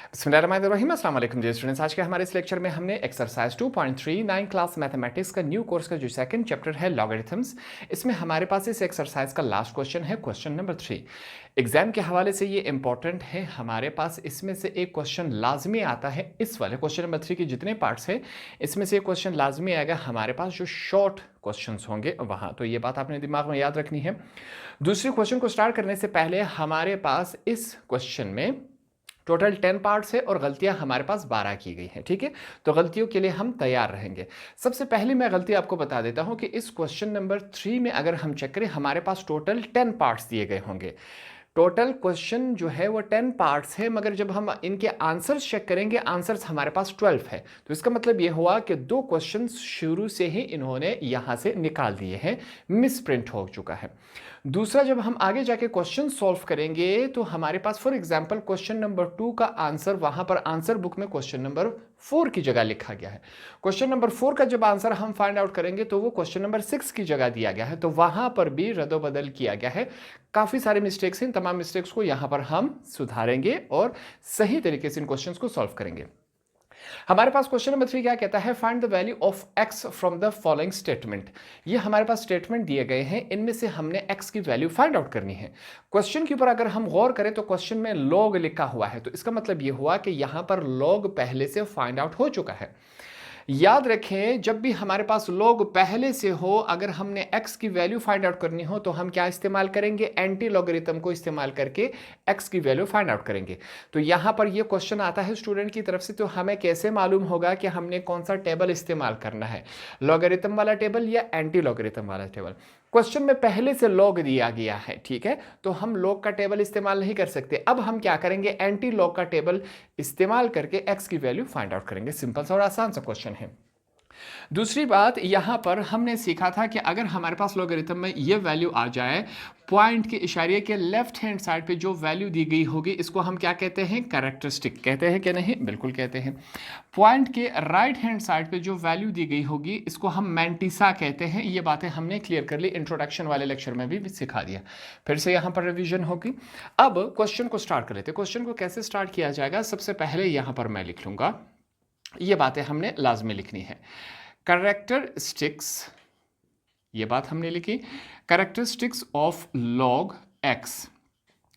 बिस्मिल्लाहिर्रहमानिर्रहीम, अस्सलाम वालेकुम डियर स्टूडेंट्स। आज के हमारे इस लेक्चर में हमने एक्सरसाइज 2.39 क्लास मैथमेटिक्स का न्यू कोर्स का जो सेकंड चैप्टर है लॉगरिथम्स, इसमें हमारे पास इस एक्सरसाइज का लास्ट क्वेश्चन है, क्वेश्चन नंबर 3। एग्जाम के हवाले से ये इंपॉर्टेंट है, हमारे पास इसमें से एक क्वेश्चन लाजमी आता है। इस वाले क्वेश्चन नंबर 3 के जितने पार्ट्स हैं इसमें से एक क्वेश्चन लाजमी आएगा हमारे पास जो शॉर्ट क्वेश्चंस होंगे वहाँ, तो ये बात आपने दिमाग में याद रखनी है। दूसरे क्वेश्चन को स्टार्ट करने से पहले हमारे पास इस क्वेश्चन में टोटल 10 पार्ट्स है और गलतियां हमारे पास 12 की गई हैं, ठीक है। तो गलतियों के लिए हम तैयार रहेंगे। सबसे पहले मैं गलती आपको बता देता हूं कि इस क्वेश्चन नंबर 3 में अगर हम चेक करें हमारे पास टोटल 10 पार्ट्स दिए गए होंगे। टोटल क्वेश्चन जो है वो 10 पार्ट्स है, मगर जब हम इनके आंसर्स चेक करेंगे आंसर्स हमारे पास 12 है। तो इसका मतलब ये हुआ कि 2 क्वेश्चन शुरू से ही इन्होंने यहां से निकाल दिए हैं, मिस प्रिंट हो चुका है। दूसरा, जब हम आगे जाके क्वेश्चन सॉल्व करेंगे तो हमारे पास फॉर एग्जांपल क्वेश्चन नंबर 2 का आंसर वहां पर आंसर बुक में क्वेश्चन नंबर 4 की जगह लिखा गया है। क्वेश्चन नंबर 4 का जब आंसर हम फाइंड आउट करेंगे तो वो क्वेश्चन नंबर 6 की जगह दिया गया है, तो वहां पर भी रद्दोबदल किया गया है। काफी सारे मिस्टेक्स हैं, तमाम मिस्टेक्स को यहां पर हम सुधारेंगे और सही तरीके से इन क्वेश्चंस को सॉल्व करेंगे। हमारे पास क्वेश्चन नंबर 3 क्या कहता है, find the value of x from the following statement. ये हमारे पास स्टेटमेंट दिए गए हैं, इनमें से हमने x की वैल्यू फाइंड आउट करनी है। क्वेश्चन के ऊपर अगर हम गौर करें तो क्वेश्चन में log लिखा हुआ है, तो इसका मतलब ये हुआ कि यहां पर log पहले से फाइंड आउट हो चुका है। याद रखें, जब भी हमारे पास log पहले से हो, अगर हमने x की वैल्यू फाइंड आउट करनी हो तो हम क्या इस्तेमाल करेंगे, एंटी लॉगरिथम को इस्तेमाल करके x की वैल्यू फाइंड आउट करेंगे। तो यहां पर ये क्वेश्चन आता है स्टूडेंट की तरफ से, तो हमें कैसे मालूम होगा कि हमने कौन सा टेबल इस्तेमाल करना है, लॉगरिथम वाला टेबल या एंटी लॉगरिथम वाला टेबल। क्वेश्चन में पहले से log दिया गया है, ठीक है, तो हम log का टेबल इस्तेमाल नहीं कर सकते। अब हम क्या करेंगे, एंटी log का टेबल इस्तेमाल करके x की वैल्यू फाइंड आउट करेंगे। सिंपल सा और आसान सा क्वेश्चन है। दूसरी बात, यहां पर हमने सीखा था कि अगर हमारे पास लॉगरिथम में ये वैल्यू आ जाए, पॉइंट के इशारे के लेफ्ट हैंड साइड पे जो वैल्यू दी गई होगी इसको हम क्या कहते हैं, कैरेक्टरिस्टिक कहते हैं कि नहीं, बिल्कुल कहते हैं। पॉइंट के राइट हैंड साइड पे जो वैल्यू दी गई होगी इसको हम मैंटिसा कहते हैं। ये बातें हमने क्लियर कर ली, इंट्रोडक्शन वाले लेक्चर में भी सिखा दिया, फिर से यहाँ पर रिविजन होगी। अब क्वेश्चन को स्टार्ट कर लेते हैं। क्वेश्चन को कैसे स्टार्ट किया जाएगा, सबसे पहले यहाँ पर मैं लिख लूंगा, ये बातें हमने लाजमी लिखनी है। कैरेक्टरिस्टिक्स, ये बात हमने लिखी, कैरेक्टरिस्टिक्स ऑफ log x।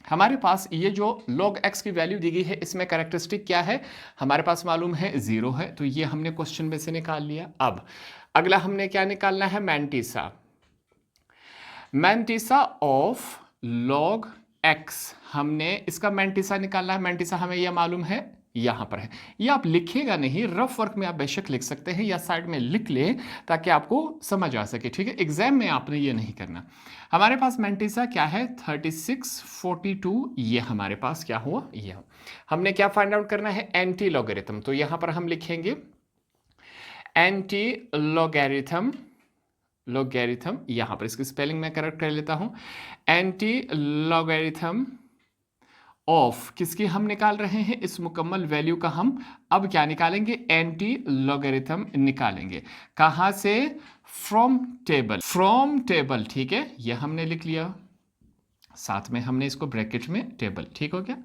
हमारे पास ये जो log x की वैल्यू दी गई है इसमें कैरेक्टरिस्टिक क्या है, हमारे पास मालूम है 0 है, तो ये हमने क्वेश्चन में से निकाल लिया। अब अगला हमने क्या निकालना है, mantissa. Mantissa of log x, हमने इसका मैंटिसा निकालना है। मैंटिसा हमें यह मालूम है, यहां पर है। ये आप लिखेगा नहीं, रफ वर्क में आप बेशक लिख सकते हैं या साइड में लिख ले ताकि आपको समझ आ सके, ठीक है। एग्जाम में आपने ये नहीं करना। हमारे पास मैंटिसा क्या है, 36, 42, ये हमारे पास क्या हुआ, ये हमने क्या फाइंड आउट करना है, एंटी लॉगरिथम। तो यहां पर हम लिखेंगे एंटी लॉगरिथम, लॉगरिथम, यहां पर इसकी स्पेलिंग मैं करेक्ट कर लेता हूं, एंटी लॉगरिथम ऑफ किसकी हम निकाल रहे हैं, इस मुकम्मल वैल्यू का हम अब क्या निकालेंगे, एंटी लॉगरिथम निकालेंगे। कहां से, फ्रॉम टेबल, फ्रॉम टेबल, ठीक है, ये हमने लिख लिया, साथ में हमने इसको ब्रैकेट में टेबल, ठीक हो गया।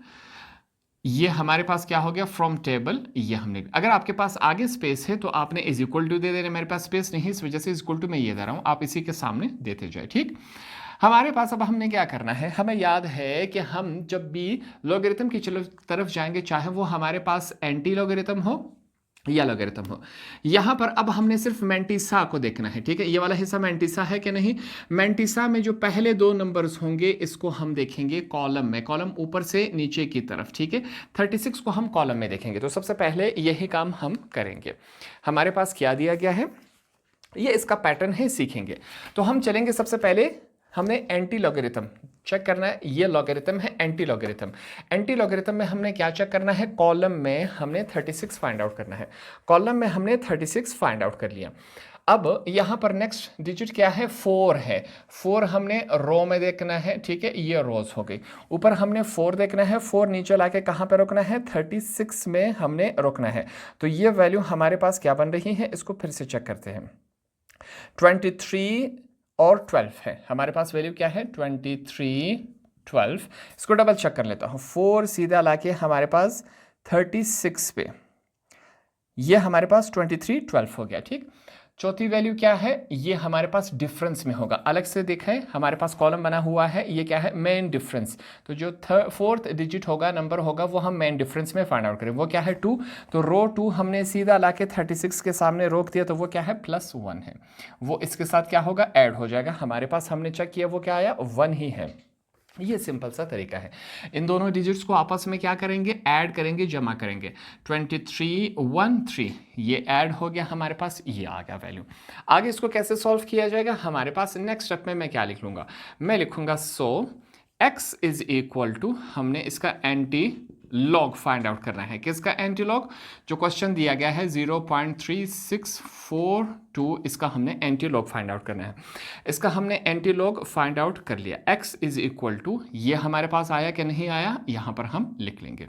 ये हमारे पास क्या हो गया, फ्रॉम टेबल, ये हमने, अगर आपके पास आगे स्पेस है तो आपने इज इक्वल टू दे देना, मेरे पास स्पेस नहीं इस वजह से इज इक्वल टू मैं ये दे रहा हूं, आप इसी के सामने देते जाए, ठीक। हमारे पास अब हमने क्या करना है, हमें याद है कि हम जब भी लॉगरिथम की तरफ जाएंगे, चाहे वो हमारे पास एंटी लॉगरिथम हो या लॉगरिथम हो, यहां पर अब हमने सिर्फ मैंटिसा को देखना है, ठीक है। ये वाला हिस्सा मैंटिसा है कि नहीं, मैंटिसा में जो पहले 2 नंबर्स होंगे इसको हम देखेंगे कॉलम में, कॉलम ऊपर से नीचे की तरफ, ठीक है। 36 को हम कॉलम में देखेंगे, तो सबसे पहले यही काम हम करेंगे। हमारे पास क्या दिया गया है, ये इसका पैटर्न है, सीखेंगे। तो हम चलेंगे, सबसे पहले हमने एंटी लॉगरिथम चेक करना है, ये लॉगरिथम है एंटी लॉगरिथम। एंटी लॉगरिथम में हमने क्या चेक करना है, कॉलम में हमने 36 फाइंड आउट करना है। कॉलम में हमने 36 फाइंड आउट कर लिया। अब यहां पर नेक्स्ट डिजिट क्या है, 4 है। 4 हमने रो में देखना है, ठीक है, ये रोज हो गई। ऊपर हमने 4 देखना है, 4 नीचे लाके कहां पे रोकना है, 36 में हमने रोकना है। तो ये वैल्यू हमारे पास क्या बन रही है, इसको फिर से चेक करते हैं। 23 और 12 है, हमारे पास वैल्यू क्या है, 23, 12। इसको डबल चेक कर लेता हूँ, 4 सीधा लाके हमारे पास 36 पे, ये हमारे पास 23 12 हो गया। ठीक, चौथी वैल्यू क्या है, ये हमारे पास डिफरेंस में होगा। अलग से देखें, हमारे पास कॉलम बना हुआ है, ये क्या है, मेन डिफरेंस। तो जो फोर्थ डिजिट होगा, नंबर होगा, वो हम मेन डिफरेंस में फाइंड आउट करें। वो क्या है, 2। तो रो 2 हमने सीधा ला के 36 के सामने रोक दिया, तो वो क्या है, +1 है। वो इसके साथ क्या होगा, ऐड हो जाएगा। हमारे पास हमने चेक किया, वो क्या आया, 1 ही है। ये सिंपल सा तरीका है। इन दोनों डिजिट्स को आपस में क्या करेंगे, ऐड करेंगे, जमा करेंगे। 23 1 3, ये ऐड हो गया, हमारे पास ये आ गया वैल्यू। आगे इसको कैसे सॉल्व किया जाएगा, हमारे पास नेक्स्ट स्टेप में मैं क्या लिख लूँगा, मैं लिखूँगा x इज इक्वल टू, हमने इसका एंटी लॉग फाइंड आउट करना है। किसका एंटी लॉग, जो क्वेश्चन दिया गया है 0.3642, इसका हमने एंटी लॉग फाइंड आउट करना है। इसका हमने एंटी लॉग फाइंड आउट कर लिया। x इज इक्वल टू, ये हमारे पास आया कि नहीं आया, यहां पर हम लिख लेंगे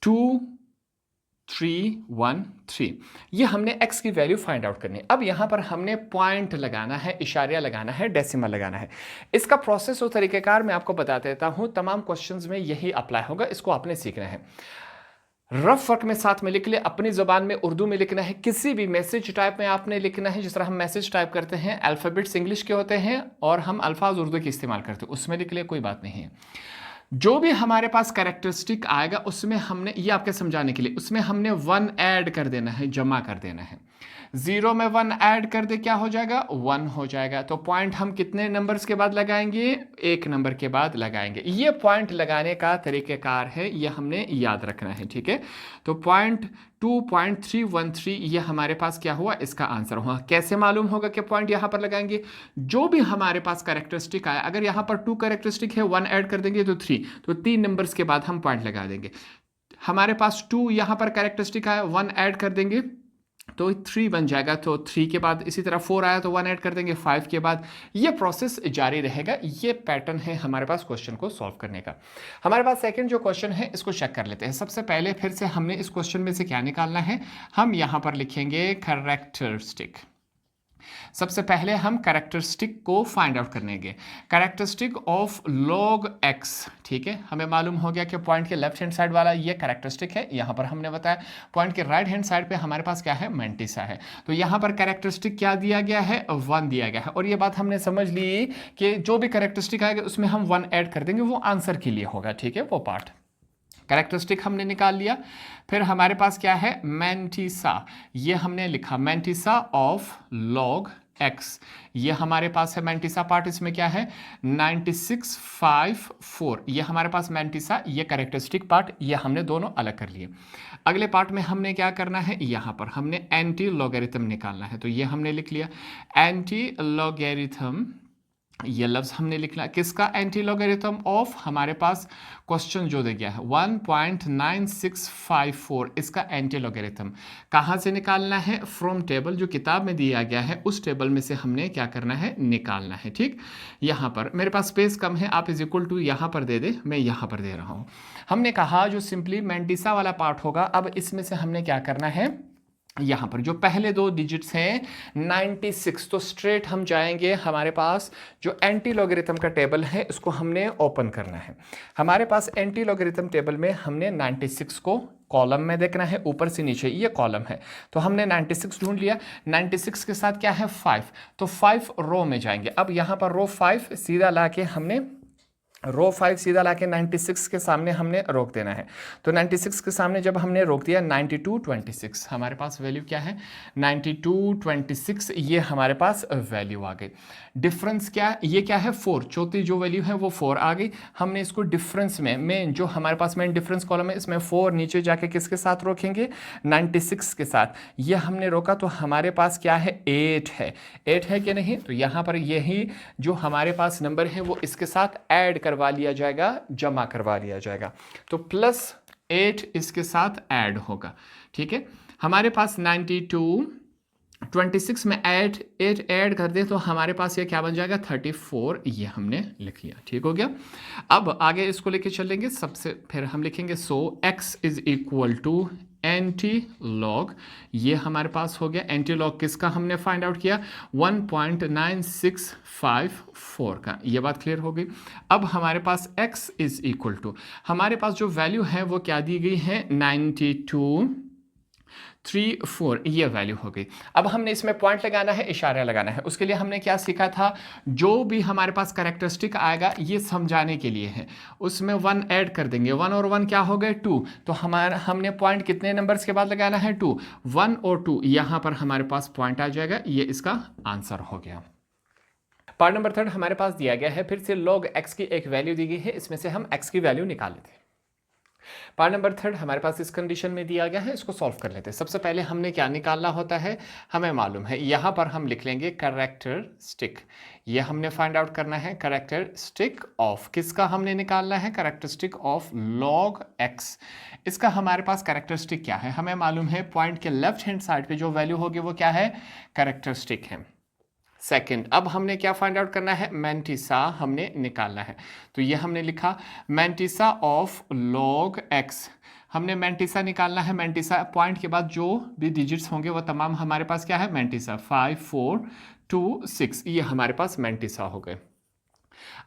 2 3 1 3। ये हमने x की वैल्यू फाइंड आउट करनी है। अब यहाँ पर हमने पॉइंट लगाना है, इशारिया लगाना है, डेसिमल लगाना है। इसका प्रोसेस और तरीक़ेकार मैं आपको बता देता हूँ, तमाम क्वेश्चंस में यही अप्लाई होगा, इसको आपने सीखना है। रफ वर्क में साथ में लिख ले, अपनी ज़बान में उर्दू में लिखना है, किसी भी मैसेज टाइप में आपने लिखना है। जिस तरह हम मैसेज टाइप करते हैं, अल्फ़ाबेट्स इंग्लिश के होते हैं और हम अल्फाज उर्दू के इस्तेमाल करते हैं, उसमें लिख ले, कोई बात नहीं है। जो भी हमारे पास कैरेक्टरिस्टिक आएगा, उसमें हमने, ये आपके समझाने के लिए, उसमें हमने 1 ऐड कर देना है, जमा कर देना है। 0 में 1 ऐड कर दे, क्या हो जाएगा, 1 हो जाएगा। तो पॉइंट हम कितने नंबर्स के बाद लगाएंगे, 1 नंबर के बाद लगाएंगे। ये पॉइंट लगाने का तरीक़ेकार है, ये हमने याद रखना है। ठीक है, तो पॉइंट 2.313 ये हमारे पास क्या हुआ, इसका आंसर हुआ। कैसे मालूम होगा कि पॉइंट यहाँ पर लगाएंगे, जो भी हमारे पास कैरेक्टरिस्टिक आया, अगर यहाँ पर 2 कैरेक्टरिस्टिक है, 1 ऐड कर देंगे तो 3, तो 3 नंबर्स के बाद हम पॉइंट लगा देंगे। हमारे पास 2 यहाँ पर कैरेक्टरिस्टिक आया, 1 ऐड कर देंगे तो 3 बन जाएगा। तो 3 के बाद इसी तरह 4 आया तो 1 ऐड कर देंगे 5 के बाद। ये प्रोसेस जारी रहेगा। ये पैटर्न है हमारे पास क्वेश्चन को सॉल्व करने का। हमारे पास सेकंड जो क्वेश्चन है, इसको चेक कर लेते हैं। सबसे पहले फिर से हमने इस क्वेश्चन में से क्या निकालना है, हम यहाँ पर लिखेंगे कैरेक्टरिस्टिक। सबसे पहले हम कैरेक्टरिस्टिक को फाइंड आउट करेंगे, कैरेक्टरिस्टिक ऑफ log x। ठीक है, हमें मालूम हो गया कि पॉइंट के लेफ्ट हैंड साइड वाला ये कैरेक्टरिस्टिक है। यहाँ पर हमने बताया पॉइंट के राइट हैंड साइड पे हमारे पास क्या है, मैंटिसा है। तो यहाँ पर कैरेक्टरिस्टिक क्या दिया गया है, 1 दिया गया है। और ये बात हमने समझ ली कि जो भी कैरेक्टरिस्टिक आएगा उसमें हम 1 ऐड कर देंगे, वो आंसर के लिए होगा। ठीक है, वो पार्ट कैरेक्टरिस्टिक हमने निकाल लिया। फिर हमारे पास क्या है, मैंटिसा, ये हमने लिखा मैंटिसा ऑफ log x। ये हमारे पास है मैंटिसा पार्ट, इसमें क्या है 9654, ये हमारे पास मैंटिसा, ये कैरेक्टरिस्टिक पार्ट, ये हमने दोनों अलग कर लिए। अगले पार्ट में हमने क्या करना है, यहाँ पर हमने एंटी लॉगरिथम निकालना है। तो ये हमने लिख लिया एंटी लॉगरिथम, ये लफ्ज़ हमने लिखना। किसका, एंटी लॉगरिथम ऑफ, हमारे पास क्वेश्चन जो दे गया है 1.9654, इसका एंटी लॉगरिथम कहाँ से निकालना है, फ्रॉम टेबल, जो किताब में दिया गया है उस टेबल में से हमने क्या करना है, निकालना है। ठीक, यहाँ पर मेरे पास स्पेस कम है, आप इज इक्वल टू यहाँ पर दे दे, मैं यहाँ पर दे रहा हूँ। हमने कहा जो सिंपली मैंटिसा वाला पार्ट होगा, अब इसमें से हमने क्या करना है, यहाँ पर जो पहले 2 डिजिट्स हैं 96, तो स्ट्रेट हम जाएंगे, हमारे पास जो एंटी लॉगरिथम का टेबल है इसको हमने ओपन करना है। हमारे पास एंटी लॉगरिथम टेबल में हमने 96 को कॉलम में देखना है, ऊपर से नीचे ये कॉलम है। तो हमने 96 ढूंढ लिया, 96 के साथ क्या है 5, तो 5 रो में जाएंगे। अब यहाँ पर रो 5 सीधा ला के हमने रो 5 सीधा लाके 96 के सामने हमने रोक देना है। तो 96 के सामने जब हमने रोक दिया 9226, हमारे पास वैल्यू क्या है 9226, ये हमारे पास वैल्यू आ गई। डिफरेंस क्या, ये क्या है 4, चौथी जो वैल्यू है वो 4 आ गई। हमने इसको डिफरेंस में मेन जो हमारे पास मेन डिफरेंस कॉलम है इसमें 4 नीचे जाके किसके साथ रोकेंगे 96 के साथ। ये हमने रोका तो हमारे पास क्या है 8 है, 8 है कि नहीं। तो यहाँ पर यही जो हमारे पास नंबर है वो इसके साथ ऐड करवा लिया जाएगा, जमा करवा लिया जाएगा। तो +8 इसके साथ ऐड होगा। ठीक है, हमारे पास 92 26 में 8 ऐड कर दें तो हमारे पास ये क्या बन जाएगा 34, ये हमने लिख लिया, ठीक हो गया। अब आगे इसको लेके चलेंगे, सबसे फिर हम लिखेंगे so x is equal to antilog, ये हमारे पास हो गया। एंटी लॉग किसका हमने फाइंड आउट किया 1.9654 का, ये बात क्लियर हो गई। अब हमारे पास x इज इक्वल टू, हमारे पास जो वैल्यू है वो क्या दी गई है 9234, ये वैल्यू हो गई। अब हमने इसमें पॉइंट लगाना है, इशारा लगाना है। उसके लिए हमने क्या सीखा था, जो भी हमारे पास कैरेक्टरिस्टिक आएगा ये समझाने के लिए है, उसमें 1 ऐड कर देंगे। 1 और 1 क्या हो गए 2, तो हमने पॉइंट कितने नंबर्स के बाद लगाना है 2, 1 और 2, यहां पर हमारे पास पॉइंट आ जाएगा, ये इसका आंसर हो गया। पार्ट नंबर 3 हमारे पास दिया गया है, फिर से log x की एक वैल्यू दी गई है, इसमें से हम x की वैल्यू निकाल लेते हैं। पार्ट नंबर 3 हमारे पास इस कंडीशन में दिया गया है, इसको सॉल्व कर लेते हैं। सबसे पहले हमने क्या निकालना होता है, हमें मालूम है, यहां पर हम लिख लेंगे कैरेक्टरिस्टिक, ये हमने फाइंड आउट करना है कैरेक्टरिस्टिक ऑफ, किसका हमने निकालना है कैरेक्टरिस्टिक ऑफ log x। इसका हमारे पास कैरेक्टरिस्टिक क्या है, हमें मालूम है पॉइंट के लेफ्ट हैंड साइड पे जो वैल्यू होगी वो क्या है कैरेक्टरिस्टिक है। सेकंड, अब हमने क्या फाइंड आउट करना है, मैंटिसा हमने निकालना है, तो ये हमने लिखा मैंटिसा ऑफ log x, हमने मैंटिसा निकालना है। मैंटिसा पॉइंट के बाद जो भी डिजिट्स होंगे वो तमाम हमारे पास क्या है मैंटिसा, 5 4 2 6, ये हमारे पास मैंटिसा हो गए।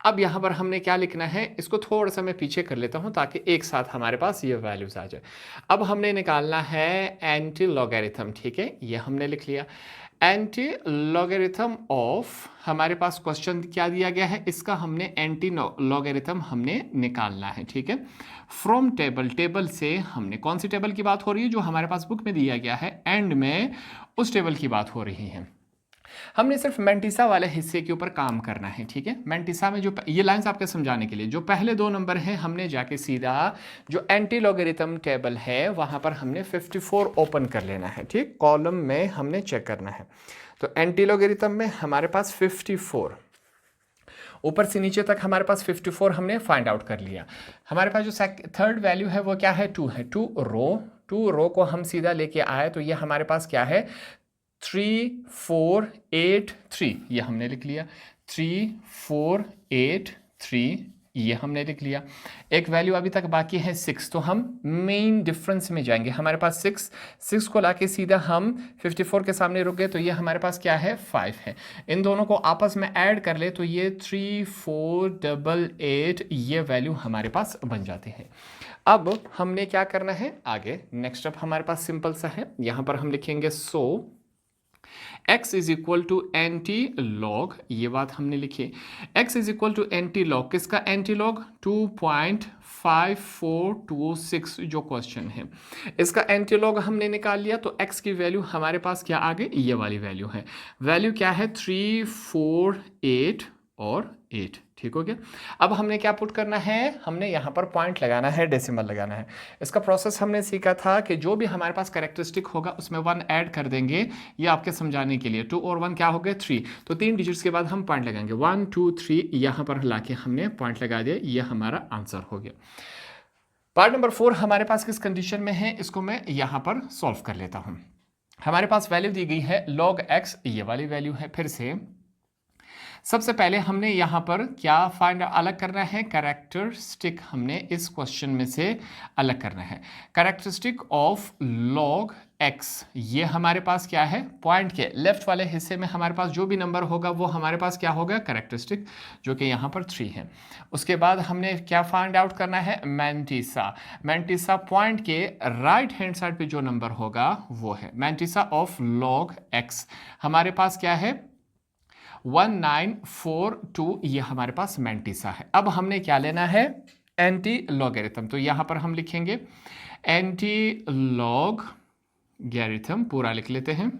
अब यहाँ पर हमने क्या लिखना है, इसको थोड़ा सा मैं पीछे कर लेता हूँ ताकि एक साथ हमारे पास ये वैल्यूज आ जाए। अब हमने निकालना है एंटी लॉगरिथम, ठीक है, ये हमने लिख लिया। एंटी लॉगरिथम ऑफ, हमारे पास क्वेश्चन क्या दिया गया है, इसका हमने एंटी लॉगरिथम हमने निकालना है, ठीक है। फ्रॉम टेबल, टेबल से हमने कौन सी टेबल की बात हो रही है, जो हमारे पास बुक में दिया गया है, एंड में उस टेबल की बात हो रही है। हमने सिर्फ मैंटिसा वाले हिस्से के ऊपर काम करना है, ठीक है। मैंटिसा में जो ये लाइंस आपके समझाने के लिए, जो पहले 2 नंबर हैं हमने जाके सीधा जो एंटी लॉगरिथम टेबल है वहां पर हमने 54 ओपन कर लेना है, ठीक, कॉलम में हमने चेक करना है। तो एंटी लॉगरिथम में हमारे पास 54, ऊपर से नीचे तक हमारे पास 54 हमने फाइंड आउट कर लिया। हमारे पास जो थर्ड वैल्यू है वो क्या है 2 है, 2 रो को हम सीधा लेके आए तो ये हमारे पास क्या है 3 4 8 3, ये हमने लिख लिया। 3 4 8 3, ये हमने लिख लिया। एक वैल्यू अभी तक बाकी है 6, तो हम मेन डिफरेंस में जाएंगे। हमारे पास 6 को लाके सीधा हम 54 के सामने रुक गए, तो ये हमारे पास क्या है 5 है। इन दोनों को आपस में ऐड कर ले तो ये 3 4 8 8, ये वैल्यू हमारे पास बन जाते हैं। अब हमने क्या करना है आगे, नेक्स्ट अप हमारे पास सिंपल सा है, यहां पर हम लिखेंगे so x is equal to antilog, ये बात हमने लिखी। x is equal to antilog, किसका एंटी लॉग 2.5426 जो क्वेश्चन है, इसका एंटी लॉग हमने निकाल लिया। तो x की वैल्यू हमारे पास क्या आ गई, ये वाली वैल्यू है। वैल्यू क्या है 3 4 8 और 8, ठीक हो गया। अब हमने क्या पुट करना है, हमने यहाँ पर पॉइंट लगाना है, डेसिमल लगाना है। इसका प्रोसेस हमने सीखा था कि जो भी हमारे पास कैरेक्टरिस्टिक होगा उसमें 1 ऐड कर देंगे, ये आपके समझाने के लिए। 2 और 1 क्या हो गए 3, तो 3 डिजिट्स के बाद हम पॉइंट लगाएंगे 1 2 3, यहाँ पर लाके हमने पॉइंट लगा दिया, ये हमारा आंसर हो गया। पार्ट नंबर 4 हमारे पास किस कंडीशन में है, इसको मैं यहाँ पर सॉल्व कर लेता हूँ। हमारे पास वैल्यू दी गई है log x, ये वाली वैल्यू है। फिर से सबसे पहले हमने यहाँ पर क्या फाइंड अलग करना है, कैरेक्टरिस्टिक हमने इस क्वेश्चन में से अलग करना है। कैरेक्टरिस्टिक ऑफ log x, ये हमारे पास क्या है, पॉइंट के लेफ्ट वाले हिस्से में हमारे पास जो भी नंबर होगा वो हमारे पास क्या होगा कैरेक्टरिस्टिक, जो कि यहाँ पर 3 है। उसके बाद हमने क्या फाइंड आउट करना है, मैंटिसा पॉइंट के राइट हैंड साइड पे जो नंबर होगा वो है मैंटिसा ऑफ log x, हमारे पास क्या है 1942, ये हमारे पास मैंटिसा है। अब हमने क्या लेना है, एंटी लॉगरिथम, तो यहां पर हम लिखेंगे एंटी लॉगरिथम, पूरा लिख लेते हैं।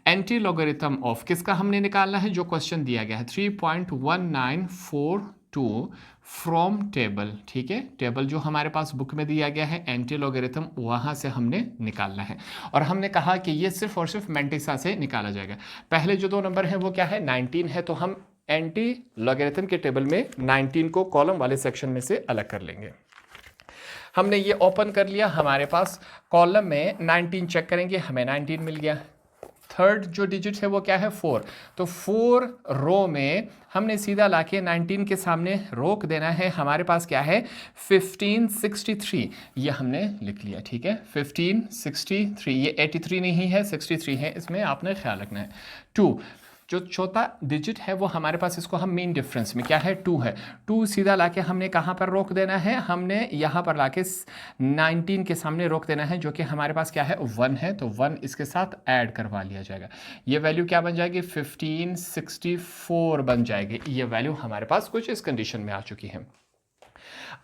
एंटी लॉगरिथम ऑफ किसका हमने निकालना है, जो क्वेश्चन दिया गया है 3.1942 फ्रॉम टेबल, ठीक है। टेबल जो हमारे पास बुक में दिया गया है एंटी लॉगरिथम, वहां से हमने निकालना है। और हमने कहा कि ये सिर्फ और सिर्फ मैंटिसा से निकाला जाएगा। पहले जो 2 नंबर है वो क्या है 19 है, तो हम एंटी लॉगरिथम के टेबल में 19 को कॉलम वाले सेक्शन में से अलग कर लेंगे। हमने ये ओपन कर लिया, हमारे पास कॉलम में 19 चेक करेंगे, हमें 19 मिल गया। थर्ड जो डिजिट है वो क्या है 4, तो 4 रो में हमने सीधा लाके 19 के सामने रोक देना है। हमारे पास क्या है 1563, ये हमने लिख लिया, ठीक है 1563, ये 83 नहीं है 63 है, इसमें आपने ख्याल रखना है। 2 जो चौथा डिजिट है वो हमारे पास, इसको हम मीन डिफरेंस में क्या है 2 है, 2 सीधा लाके हमने कहाँ पर रोक देना है, हमने यहाँ पर लाके 19 के सामने रोक देना है, जो कि हमारे पास क्या है 1 है, तो 1 इसके साथ ऐड करवा लिया जाएगा। ये वैल्यू क्या बन जाएगी 1564 बन जाएगी। ये वैल्यू हमारे पास कुछ इस कंडीशन में आ चुकी है।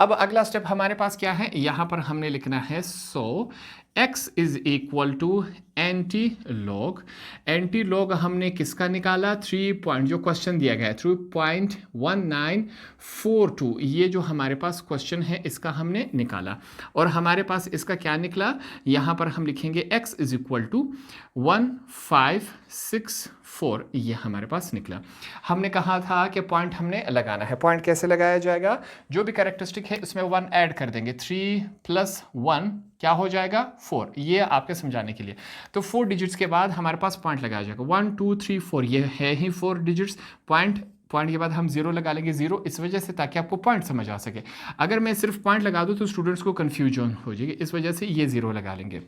अब अगला स्टेप हमारे पास क्या है, यहाँ पर हमने लिखना है so x is equal to antilog. Antilog हमने किसका निकाला 3 पॉइंट, जो क्वेश्चन दिया गया है 3.1942, ये जो हमारे पास क्वेश्चन है इसका हमने निकाला, और हमारे पास इसका क्या निकला, यहाँ पर हम लिखेंगे x इज इक्वल टू 1564, ये हमारे पास निकला। हमने कहा था कि पॉइंट हमने लगाना है। पॉइंट कैसे लगाया जाएगा, जो भी कैरेक्टरिस्टिक है उसमें 1 ऐड कर देंगे, 3 + 1 क्या हो जाएगा 4, ये आपके समझाने के लिए। तो 4 डिजिट्स के बाद हमारे पास पॉइंट लगाया जाएगा 1 2 3 4, ये है ही 4 डिजिट्स। पॉइंट के बाद हम 0 लगा लेंगे, 0 इस वजह से ताकि आपको पॉइंट समझ आ सके। अगर मैं सिर्फ पॉइंट लगा दूं तो स्टूडेंट्स को कन्फ्यूजन हो जाएगी, इस वजह से ये 0 लगा लेंगे।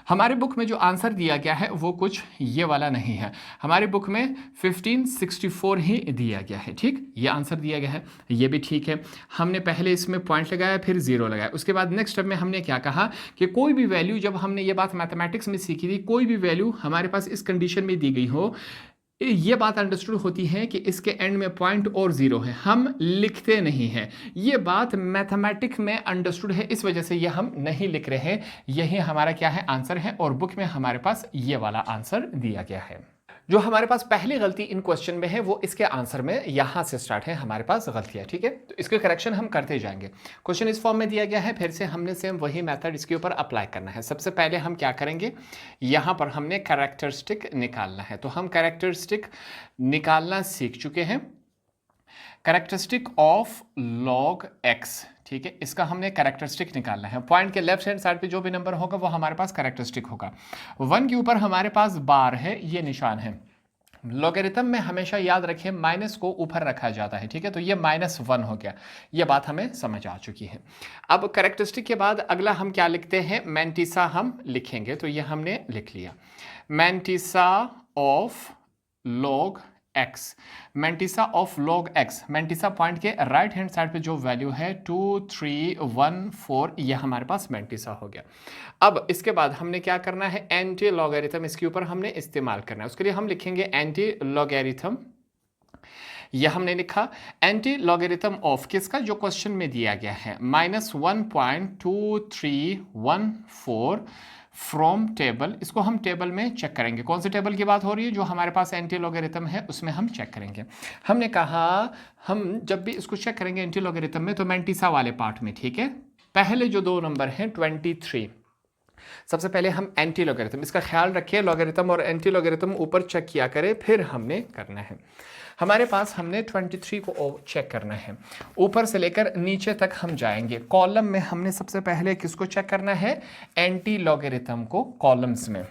हमारे बुक में जो आंसर दिया गया है वो कुछ ये वाला नहीं है, हमारे बुक में 1564 ही दिया गया है, ठीक, ये आंसर दिया गया है, ये भी ठीक है। हमने पहले इसमें पॉइंट लगाया फिर 0 लगाया, उसके बाद नेक्स्ट स्टेप में हमने क्या कहा कि कोई भी वैल्यू, जब हमने ये बात मैथमेटिक्स में सीखी थी, कोई भी वैल्यू हमारे पास इस कंडीशन में दी गई हो, ये बात अंडरस्टूड होती है कि इसके एंड में पॉइंट और 0 है, हम लिखते नहीं हैं। ये बात मैथमेटिक्स में अंडरस्टूड है, इस वजह से ये हम नहीं लिख रहे हैं। यही हमारा क्या है आंसर है, और बुक में हमारे पास ये वाला आंसर दिया गया है। जो हमारे पास पहली गलती इन क्वेश्चन में है वो इसके आंसर में यहां से स्टार्ट है हमारे पास गलतियां, ठीक है, तो इसके करेक्शन हम करते जाएंगे। क्वेश्चन इस फॉर्म में दिया गया है, फिर से हमने सेम वही मेथड इसके ऊपर अप्लाई करना है। सबसे पहले हम क्या करेंगे, यहां पर हमने कैरेक्टरिस्टिक निकालना है, तो हम कैरेक्टरिस्टिक निकालना सीख चुके हैं। कैरेक्टरिस्टिक ऑफ log x, ठीक है, इसका हमने कैरेक्टरिस्टिक निकालना है। पॉइंट के लेफ्ट हैंड साइड पे जो भी नंबर होगा वो हमारे पास कैरेक्टरिस्टिक होगा। 1 के ऊपर हमारे पास बार है, ये निशान है। लॉगरिथम में हमेशा याद रखिए माइनस को ऊपर रखा जाता है, ठीक है, तो ये -1 हो गया, ये बात हमें समझ आ चुकी है। अब कैरेक्टरिस्टिक के बाद अगला हम क्या लिखते हैं, मैंटिसा हम लिखेंगे, तो ये हमने लिख लिया, mantissa of log x, mantissa of log x, mantissa point के राइट हैंड साइड पे जो वैल्यू है 2314, ये हमारे पास मैंटिसा हो गया। अब इसके बाद हमने क्या करना है, एंटी लॉगरिथम इसके ऊपर हमने इस्तेमाल करना है, उसके लिए हम लिखेंगे एंटी लॉगरिथम, यह हमने लिखा एंटी लॉगरिथम ऑफ किसका, जो क्वेश्चन में दिया गया है -1.2314 फ्रॉम टेबल। इसको हम टेबल में चेक करेंगे, कौन से टेबल की बात हो रही है, जो हमारे पास एंटी लॉगरिथम है उसमें हम चेक करेंगे। हमने कहा हम जब भी इसको चेक करेंगे एंटी लॉगरिथम में, तो मैंटिसा वाले पार्ट में, ठीक है, पहले जो 2 नंबर हैं 23, सबसे पहले हम एंटी लॉगरिथम, इसका ख्याल रखिए लॉगरिथम और एंटी लॉगरिथम ऊपर चेक किया करें, फिर हमने करना है। हमारे पास हमने 23 को चेक करना है, ऊपर से लेकर नीचे तक हम जाएंगे। कॉलम में हमने सबसे पहले किसको चेक करना है, एंटी लॉगरिथम को, कॉलम्स में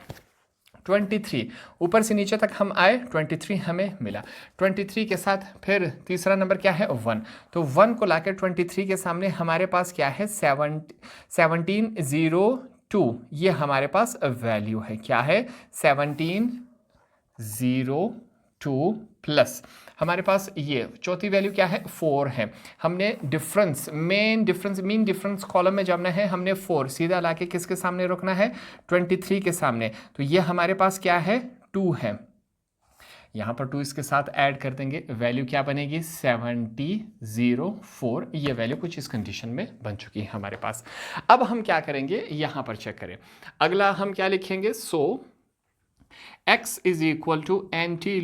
23, ऊपर से नीचे तक हम आए, 23 हमें मिला। 23 के साथ फिर तीसरा नंबर क्या है 1, तो 1 को लाकर 23 के सामने हमारे पास क्या है 1702, ये हमारे पास वैल्यू है, क्या है 1702 प्लस हमारे पास ये चौथी वैल्यू क्या है 4 है। हमने डिफरेंस, मीन डिफरेंस कॉलम में जाना है, हमने 4 सीधा लाके किसके सामने रोकना है 23 के सामने, तो ये हमारे पास क्या है 2 है, यहाँ पर 2 इसके साथ ऐड कर देंगे, वैल्यू क्या बनेगी 7004, ये वैल्यू कुछ इस कंडीशन में बन चुकी है हमारे पास। अब हम क्या करेंगे, यहाँ पर चेक करें, अगला हम क्या लिखेंगे, so x is equal to anti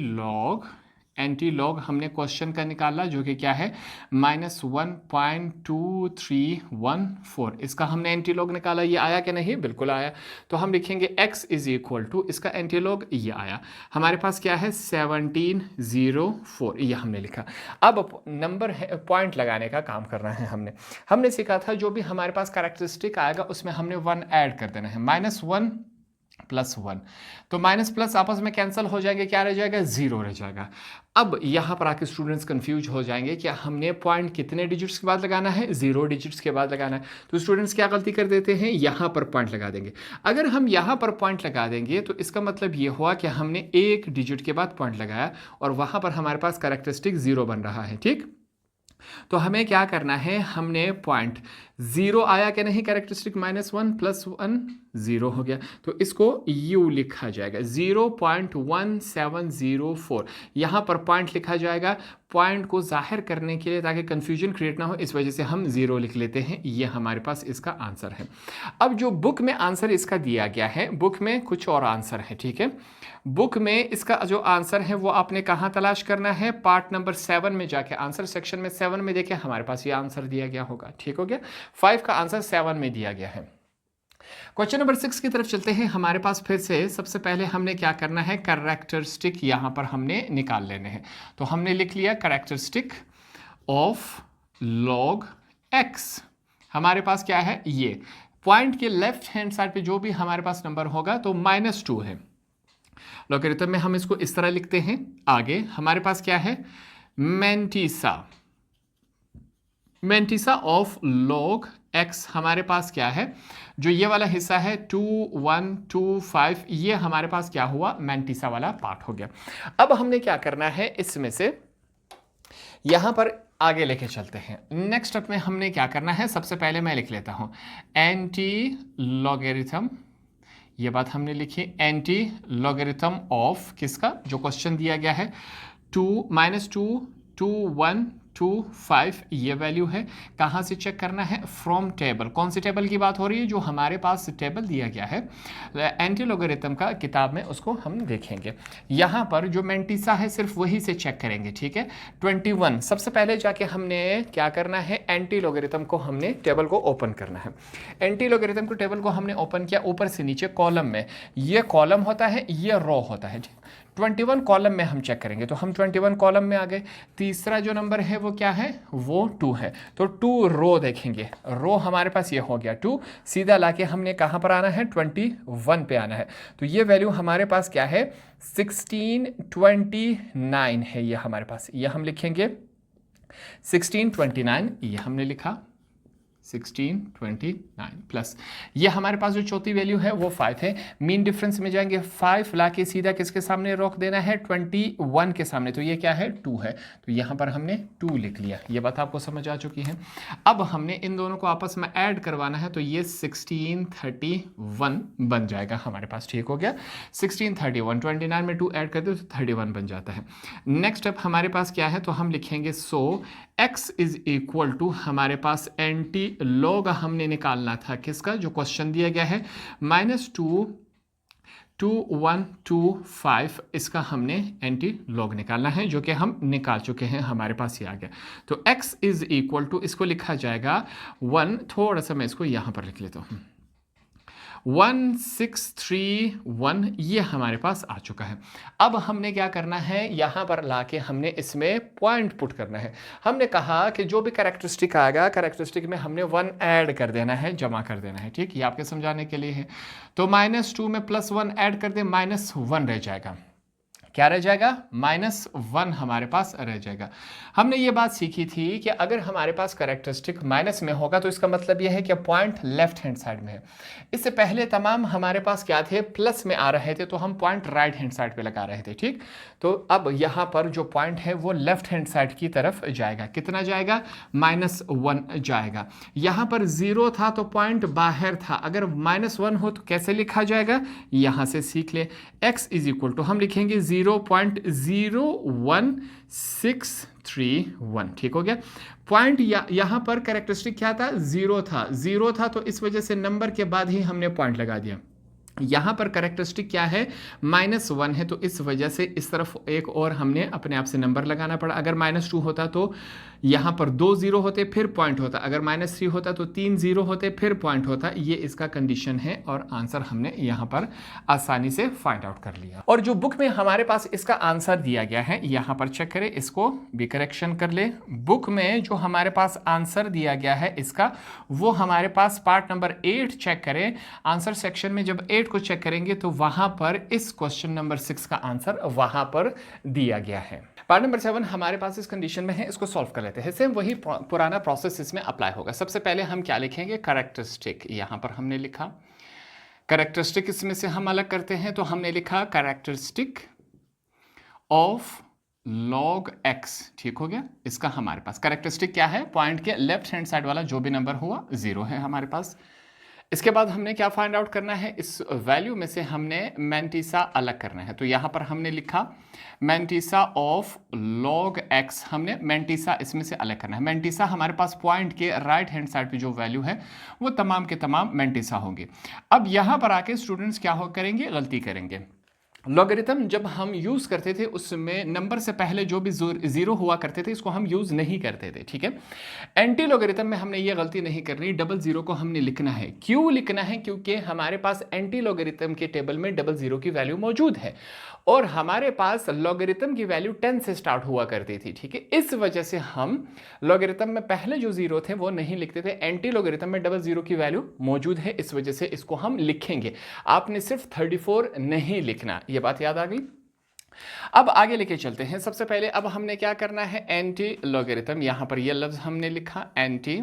log हमने क्वेश्चन का निकाला, जो कि क्या है -1.2314, इसका हमने एंटी लॉग निकाला, ये आया कि नहीं, बिल्कुल आया, तो हम लिखेंगे x इज इक्वल टू, इसका एंटी लॉग ये आया, हमारे पास क्या है 1704, ये हमने लिखा। अब नंबर है, पॉइंट लगाने का काम करना है। हमने सीखा था जो भी हमारे पास कैरेक्टरिस्टिक आएगा उसमें हमने 1 ऐड कर देना है, -1 प्लस 1, तो माइनस प्लस आपस में कैंसिल हो जाएंगे, क्या रह जाएगा, 0 रह जाएगा। अब यहाँ पर आके स्टूडेंट्स कंफ्यूज हो जाएंगे कि हमने पॉइंट कितने डिजिट्स के बाद लगाना है, 0 डिजिट्स के बाद लगाना है। तो स्टूडेंट्स क्या गलती कर देते हैं, यहाँ पर पॉइंट लगा देंगे। अगर हम यहाँ पर पॉइंट लगा देंगे तो इसका मतलब ये हुआ कि हमने 1 डिजिट के बाद पॉइंट लगाया और वहाँ पर हमारे पास कैरेक्टरिस्टिक 0 बन रहा है, ठीक। तो हमें क्या करना है, हमने पॉइंट 0 आया कि नहीं, कैरेक्टरिस्टिक -1 + 1 0 हो गया, तो इसको u लिखा जाएगा 0.1704, यहाँ पर पॉइंट लिखा जाएगा पॉइंट को जाहिर करने के लिए, ताकि कंफ्यूजन क्रिएट ना हो, इस वजह से हम 0 लिख लेते हैं। ये हमारे पास इसका आंसर है। अब जो बुक में आंसर इसका दिया गया है, बुक में कुछ और आंसर है, ठीक है। बुक में इसका जो आंसर है वो आपने कहाँ तलाश करना है, पार्ट नंबर 7 में जाके आंसर सेक्शन में 7 में देखें, हमारे पास ये आंसर दिया गया होगा, ठीक हो गया। 5 का आंसर 7 में दिया गया है। क्वेश्चन नंबर 6 की तरफ चलते हैं। हमारे पास फिर से सबसे पहले हमने क्या करना है, कैरेक्टरिस्टिक यहाँ पर हमने निकाल लेने हैं। तो हमने लिख लिया कैरेक्टरिस्टिक ऑफ log x। हमारे पास क्या है, ये पॉइंट के लेफ्ट हैंड साइड पे जो भी हमारे पास नंबर होगा तो -2 है। लॉगरिथम में हम इसको इस तरह लिखते हैं। आगे हमारे पास क्या है, मैंटिसा ऑफ log x। हमारे पास क्या है, जो ये वाला हिस्सा है 2 1 2 5, ये हमारे पास क्या हुआ, मैंटिसा वाला पार्ट हो गया। अब हमने क्या करना है, इसमें से यहां पर आगे लेके चलते हैं। नेक्स्ट स्टेप में हमने क्या करना है, सबसे पहले मैं लिख लेता हूं एंटी लॉगरिथम, ये बात हमने लिखी, एंटी लॉगरिथम ऑफ किसका, जो क्वेश्चन दिया गया है 2 -2 2 1 2 5, ये वैल्यू है। कहाँ से चेक करना है, फ्रॉम टेबल। कौन सी टेबल की बात हो रही है, जो हमारे पास टेबल दिया गया है एंटी लॉगरिथम का किताब में, उसको हम देखेंगे। यहाँ पर जो मैंटिसा है सिर्फ वही से चेक करेंगे, ठीक है। 21 सबसे पहले जाके हमने क्या करना है, एंटी लॉगरिथम को हमने टेबल को ओपन करना है। एंटी लॉगरिथम को टेबल को हमने ओपन किया, ऊपर से नीचे कॉलम में, ये कॉलम होता है, ये रो होता है, ठीक। 21 कॉलम में हम चेक करेंगे, तो हम 21 कॉलम में आ गए। तीसरा जो नंबर है वो क्या है, वो 2 है, तो 2 रो देखेंगे। रो हमारे पास ये हो गया 2, सीधा लाके हमने कहाँ पर आना है, 21 पे आना है। तो ये वैल्यू हमारे पास क्या है, 1629 है ये हमारे पास। ये हम लिखेंगे 1629, ये हमने लिखा 1629 प्लस ये हमारे पास जो चौथी वैल्यू है वो 5 है। मीन डिफरेंस में जाएंगे, 5 लाके सीधा किसके सामने रोक देना है, 21 के सामने, तो ये क्या है, 2 है, तो यहाँ पर हमने 2 लिख लिया। ये बात आपको समझ आ चुकी है। अब हमने इन दोनों को आपस में ऐड करवाना है, तो ये 1631 बन जाएगा हमारे पास, ठीक हो गया। 1631, 29 में 2 ऐड कर दो तो 31 बन जाता है। नेक्स्ट स्टेप हमारे पास क्या है, तो हम लिखेंगे so x is equal to, हमारे पास एंटी लॉग हमने निकालना था किसका, जो क्वेश्चन दिया गया है -2 2 1 2 5, इसका हमने एंटी लॉग निकालना है, जो कि हम निकाल चुके हैं, हमारे पास ये आ गया। तो x इज इक्वल टू, इसको लिखा जाएगा 1, थोड़ा सा मैं इसको यहाँ पर लिख लेता हूँ, 1631, ये हमारे पास आ चुका है। अब हमने क्या करना है, यहाँ पर लाके हमने इसमें पॉइंट पुट करना है। हमने कहा कि जो भी कैरेक्टरिस्टिक आएगा, कैरेक्टरिस्टिक में हमने 1 ऐड कर देना है, जमा कर देना है, ठीक। ये आपके समझाने के लिए है। तो -2 में +1 ऐड कर दे, -1 रह जाएगा। क्या रह जाएगा, -1 हमारे पास रह जाएगा। हमने ये बात सीखी थी कि अगर हमारे पास कैरेक्टरिस्टिक माइनस में होगा तो इसका मतलब यह है कि पॉइंट लेफ्ट हैंड साइड में है। इससे पहले तमाम हमारे पास क्या थे, प्लस में आ रहे थे, तो हम पॉइंट राइट हैंड साइड पे लगा रहे थे, ठीक। तो अब यहाँ पर जो पॉइंट है वो लेफ्ट हैंड साइड की तरफ जाएगा। कितना जाएगा, -1 जाएगा। यहाँ पर 0 था तो पॉइंट बाहर था, अगर -1 हो तो कैसे लिखा जाएगा, यहाँ से सीख ले। x इज इक्वल टू हम लिखेंगे 0.01631, ठीक हो गया। पॉइंट यहाँ पर कैरेक्टरिस्टिक क्या था, 0 था, 0 था, तो इस वजह से नंबर के बाद ही हमने पॉइंट लगा दिया। यहाँ पर कैरेक्टरिस्टिक क्या है, -1 है, तो इस वजह से इस तरफ एक और हमने अपने आप से नंबर लगाना पड़ा। अगर -2 होता तो यहाँ पर 2 जीरो होते फिर पॉइंट होता, अगर -3 होता तो 3 जीरो होते फिर पॉइंट होता। ये इसका कंडीशन है और आंसर हमने यहाँ पर आसानी से फाइंड आउट कर लिया। और जो बुक में हमारे पास इसका आंसर दिया गया है, यहाँ पर चेक करें, इसको भी करेक्शन कर ले। बुक में जो हमारे पास आंसर दिया गया है इसका, वो हमारे पास पार्ट नंबर 8 चेक करें। आंसर सेक्शन में जब 8 को चेक करेंगे तो वहां पर इस क्वेश्चन नंबर 6 का आंसर वहां पर दिया गया है। पार्ट नंबर 7 हमारे पास इस कंडीशन में है, इसको सॉल्व कर लेते हैं। सेम वही पुराना प्रोसेस इसमें अप्लाई होगा। सबसे पहले हम क्या लिखेंगे, कैरेक्टरिस्टिक। यहां पर हमने लिखा कैरेक्टरिस्टिक, इसमें से हम अलग करते हैं तो हमने लिखा कैरेक्टरिस्टिक ऑफ log x। ठीक हो गया। इसका हमारे पास कैरेक्टरिस्टिक क्या है, पॉइंट के लेफ्ट हैंड साइड वाला जो भी नंबर हुआ 0 है हमारे पास। इसके बाद हमने क्या फाइंड आउट करना है, इस वैल्यू में से हमने मैंटीसा अलग करना है। तो यहां पर हमने लिखा मैंटीसा ऑफ log x, हमने मैंटीसा इसमें से अलग करना है। मैंटीसा हमारे पास पॉइंट के राइट हैंड साइड पे जो वैल्यू है वो तमाम के तमाम मैंटीसा होंगे। अब यहां पर आके स्टूडेंट्स क्या करेंगे, गलती करेंगे। लॉगरिथम जब हम यूज करते थे उसमें नंबर से पहले जो भी जीरो हुआ करते थे इसको हम यूज नहीं करते थे। ठीक है, एंटी लॉगरिथम में हमने ये गलती नहीं करनी, डबल जीरो को हमने लिखना है। क्यों लिखना है, क्योंकि हमारे पास एंटी लॉगरिथम के टेबल में डबल जीरो की वैल्यू मौजूद है और हमारे पास लॉगरिथम की वैल्यू 10 से स्टार्ट हुआ करती थी। ठीक है, इस वजह से हम लॉगरिथम में पहले जो जीरो थे वो नहीं लिखते थे। एंटी लॉगरिथम में डबल जीरो की वैल्यू मौजूद है, इस वजह से इसको हम लिखेंगे। आपने सिर्फ 34 नहीं लिखना, ये बात याद आ गई। अब आगे लेके चलते हैं। सबसे पहले अब हमने क्या करना है, एंटी लॉगरिथम। यहां पर ये लफ्ज हमने लिखा एंटी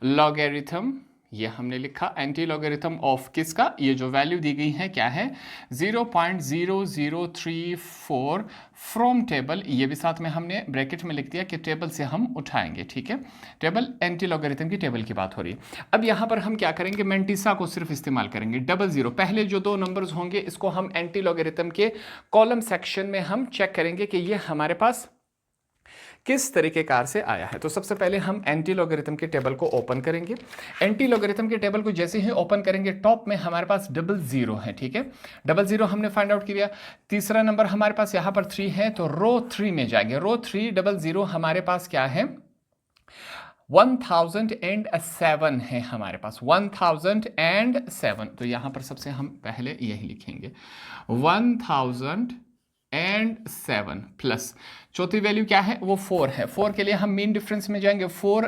लॉगरिथम, ये हमने लिखा एंटी लॉगरिथम ऑफ किसका, ये जो वैल्यू दी गई है क्या है 0.0034 फ्रॉम टेबल। ये भी साथ में हमने ब्रैकेट में लिख दिया कि टेबल से हम उठाएंगे। ठीक है, टेबल एंटी लॉगरिथम की टेबल की बात हो रही है। अब यहां पर हम क्या करेंगे, मैंटीसा को सिर्फ इस्तेमाल करेंगे। डबल जीरो पहले जो दो नंबर्स होंगे इसको हम एंटी लॉगरिथम के कॉलम सेक्शन में हम चेक करेंगे कि ये हमारे पास किस तरीके कार से आया है। तो सबसे पहले हम एंटी लॉगरिथम के टेबल को ओपन करेंगे। एंटी लॉगरिथम के टेबल को जैसे ही ओपन करेंगे टॉप में हमारे पास डबल जीरो है। ठीक है, डबल जीरो हमने फाइंड आउट किया। तीसरा नंबर हमारे पास यहां पर 3 है, तो रो 3 में जाएंगे। रो 3 डबल जीरो हमारे पास क्या है 1007 है हमारे पास, 1007। तो यहां पर सबसे हम पहले यही लिखेंगे 1007 प्लस चौथी वैल्यू क्या है, वो 4 है। 4 के लिए हम मीन डिफरेंस में जाएंगे। 4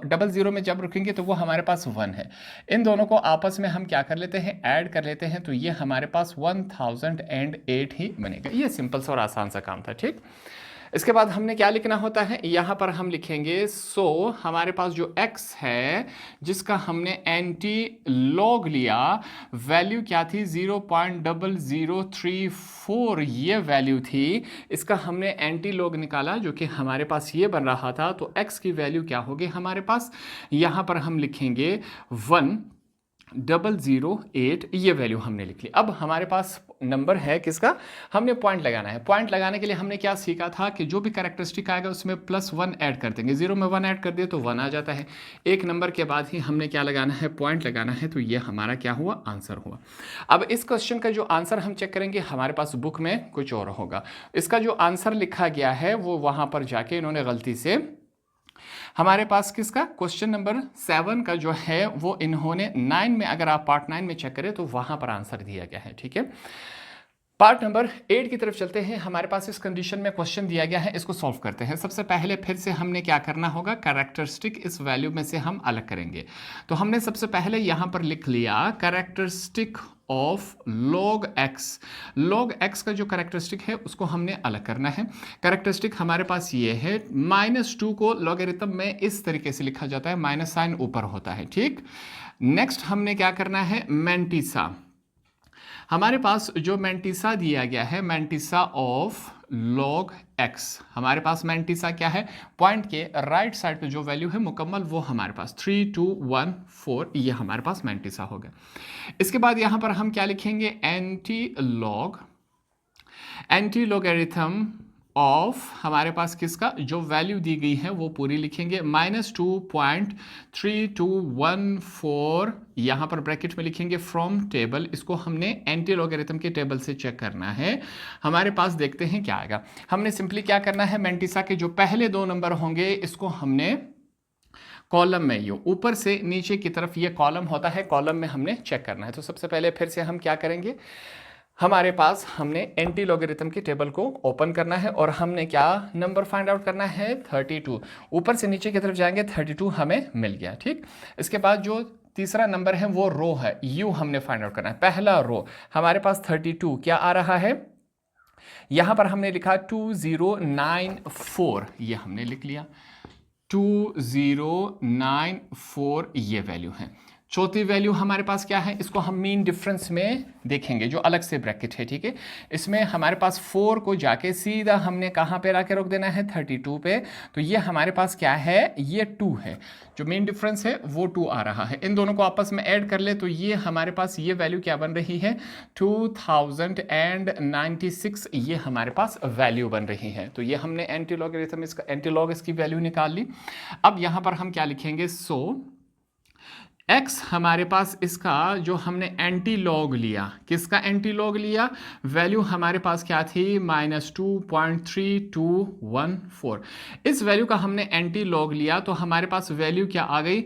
डबल जीरो में जब रुकेंगे तो वो हमारे पास 1 है। इन दोनों को आपस में हम क्या कर लेते हैं, ऐड कर लेते हैं, तो ये हमारे पास 1008 ही बनेगा। ये सिंपल सा और आसान सा काम था। ठीक, इसके बाद हमने क्या लिखना होता है, यहां पर हम लिखेंगे हमारे पास जो x है जिसका हमने एंटी लॉग लिया, वैल्यू क्या थी 0.0034 ये वैल्यू थी। इसका हमने एंटी लॉग निकाला जो कि हमारे पास ये बन रहा था। तो x की वैल्यू क्या होगी हमारे पास, यहां पर हम लिखेंगे 1008, ये वैल्यू हमने लिख ली। अब हमारे पास नंबर है किसका, हमने पॉइंट लगाना है। पॉइंट लगाने के लिए हमने क्या सीखा था कि जो भी कैरेक्टरिस्टिक आएगा उसमें +1 ऐड कर देंगे। 0 में 1 ऐड कर दिए तो 1 आ जाता है। एक नंबर के बाद ही हमने क्या लगाना है, पॉइंट लगाना है। तो ये हमारा क्या हुआ, आंसर हुआ। अब इस क्वेश्चन का जो आंसर हम चेक करेंगे, हमारे पास बुक में कुछ और होगा। इसका जो आंसर लिखा गया है वो वहां पर जाके इन्होंने गलती से हमारे पास किसका, क्वेश्चन नंबर 7 का जो है वो इन्होंने 9 में, अगर आप पार्ट 9 में चेक करें तो वहां पर आंसर दिया गया है। ठीक है, पार्ट नंबर 8 की तरफ चलते हैं। हमारे पास इस कंडीशन में क्वेश्चन दिया गया है, इसको सॉल्व करते हैं। सबसे पहले फिर से हमने क्या करना होगा, कैरेक्टरिस्टिक इस वैल्यू में से हम अलग करेंगे। तो हमने सबसे पहले यहां पर लिख लिया characteristic of log x। log x का जो कैरेक्टरिस्टिक है उसको हमने अलग करना है। कैरेक्टरिस्टिक हमारे पास ये है, -2 को लॉगरिथम में इस तरीके से लिखा जाता है, माइनस साइन ऊपर होता है। ठीक, नेक्स्ट हमने क्या करना है, मैंटीसा। हमारे पास जो मैंटीसा दिया गया है, मैंटीसा ऑफ log x, हमारे पास मैंटीसा क्या है, पॉइंट के राइट साइड पे जो वैल्यू है मुकम्मल वो हमारे पास 3214, ये हमारे पास मैंटीसा हो गया। इसके बाद यहां पर हम क्या लिखेंगे, एंटी लॉगरिथम ऑफ हमारे पास किसका जो वैल्यू दी गई है वो पूरी लिखेंगे, -2.3214 यहाँ पर ब्रैकेट में लिखेंगे फ्रॉम टेबल। इसको हमने एंटी लॉगरिथम के टेबल से चेक करना है। हमारे पास देखते हैं क्या आएगा। हमने सिंपली क्या करना है, मैंटिसा के जो पहले दो नंबर होंगे इसको हमने कॉलम में, ये ऊपर से नीचे की तरफ ये कॉलम होता है, कॉलम में हमने चेक करना है। तो सबसे पहले फिर से हम क्या करेंगे, हमारे पास हमने एंटी लॉगरिथम की टेबल को ओपन करना है और हमने क्या नंबर फाइंड आउट करना है 32। ऊपर से नीचे की तरफ जाएंगे 32 हमें मिल गया, ठीक। इसके बाद जो तीसरा नंबर है वो रो है, यू हमने फाइंड आउट करना है। पहला रो हमारे पास 32 क्या आ रहा है, यहां पर हमने लिखा 2094, ये हमने लिख लिया 2094 ये वैल्यू है। चौथी वैल्यू हमारे पास क्या है, इसको हम मीन डिफरेंस में देखेंगे जो अलग से ब्रैकेट है, ठीक है। इसमें हमारे पास 4 को जाके सीधा हमने कहाँ पे लाके रोक देना है 32 पे। तो ये हमारे पास क्या है, ये 2 है, जो मीन डिफरेंस है वो 2 आ रहा है। इन दोनों को आपस में ऐड कर ले तो ये हमारे पास ये वैल्यू क्या बन रही है 2096, ये हमारे पास वैल्यू बन रही है। तो ये हमने एंटी लॉगरिथम इसका एंटी लॉग इसकी वैल्यू निकाल ली। अब यहाँ पर हम क्या लिखेंगे, x हमारे पास इसका जो हमने एंटी लॉग लिया, किसका एंटी लॉग लिया, वैल्यू हमारे पास क्या थी -2.3214। इस वैल्यू का हमने एंटी लॉग लिया तो हमारे पास वैल्यू क्या आ गई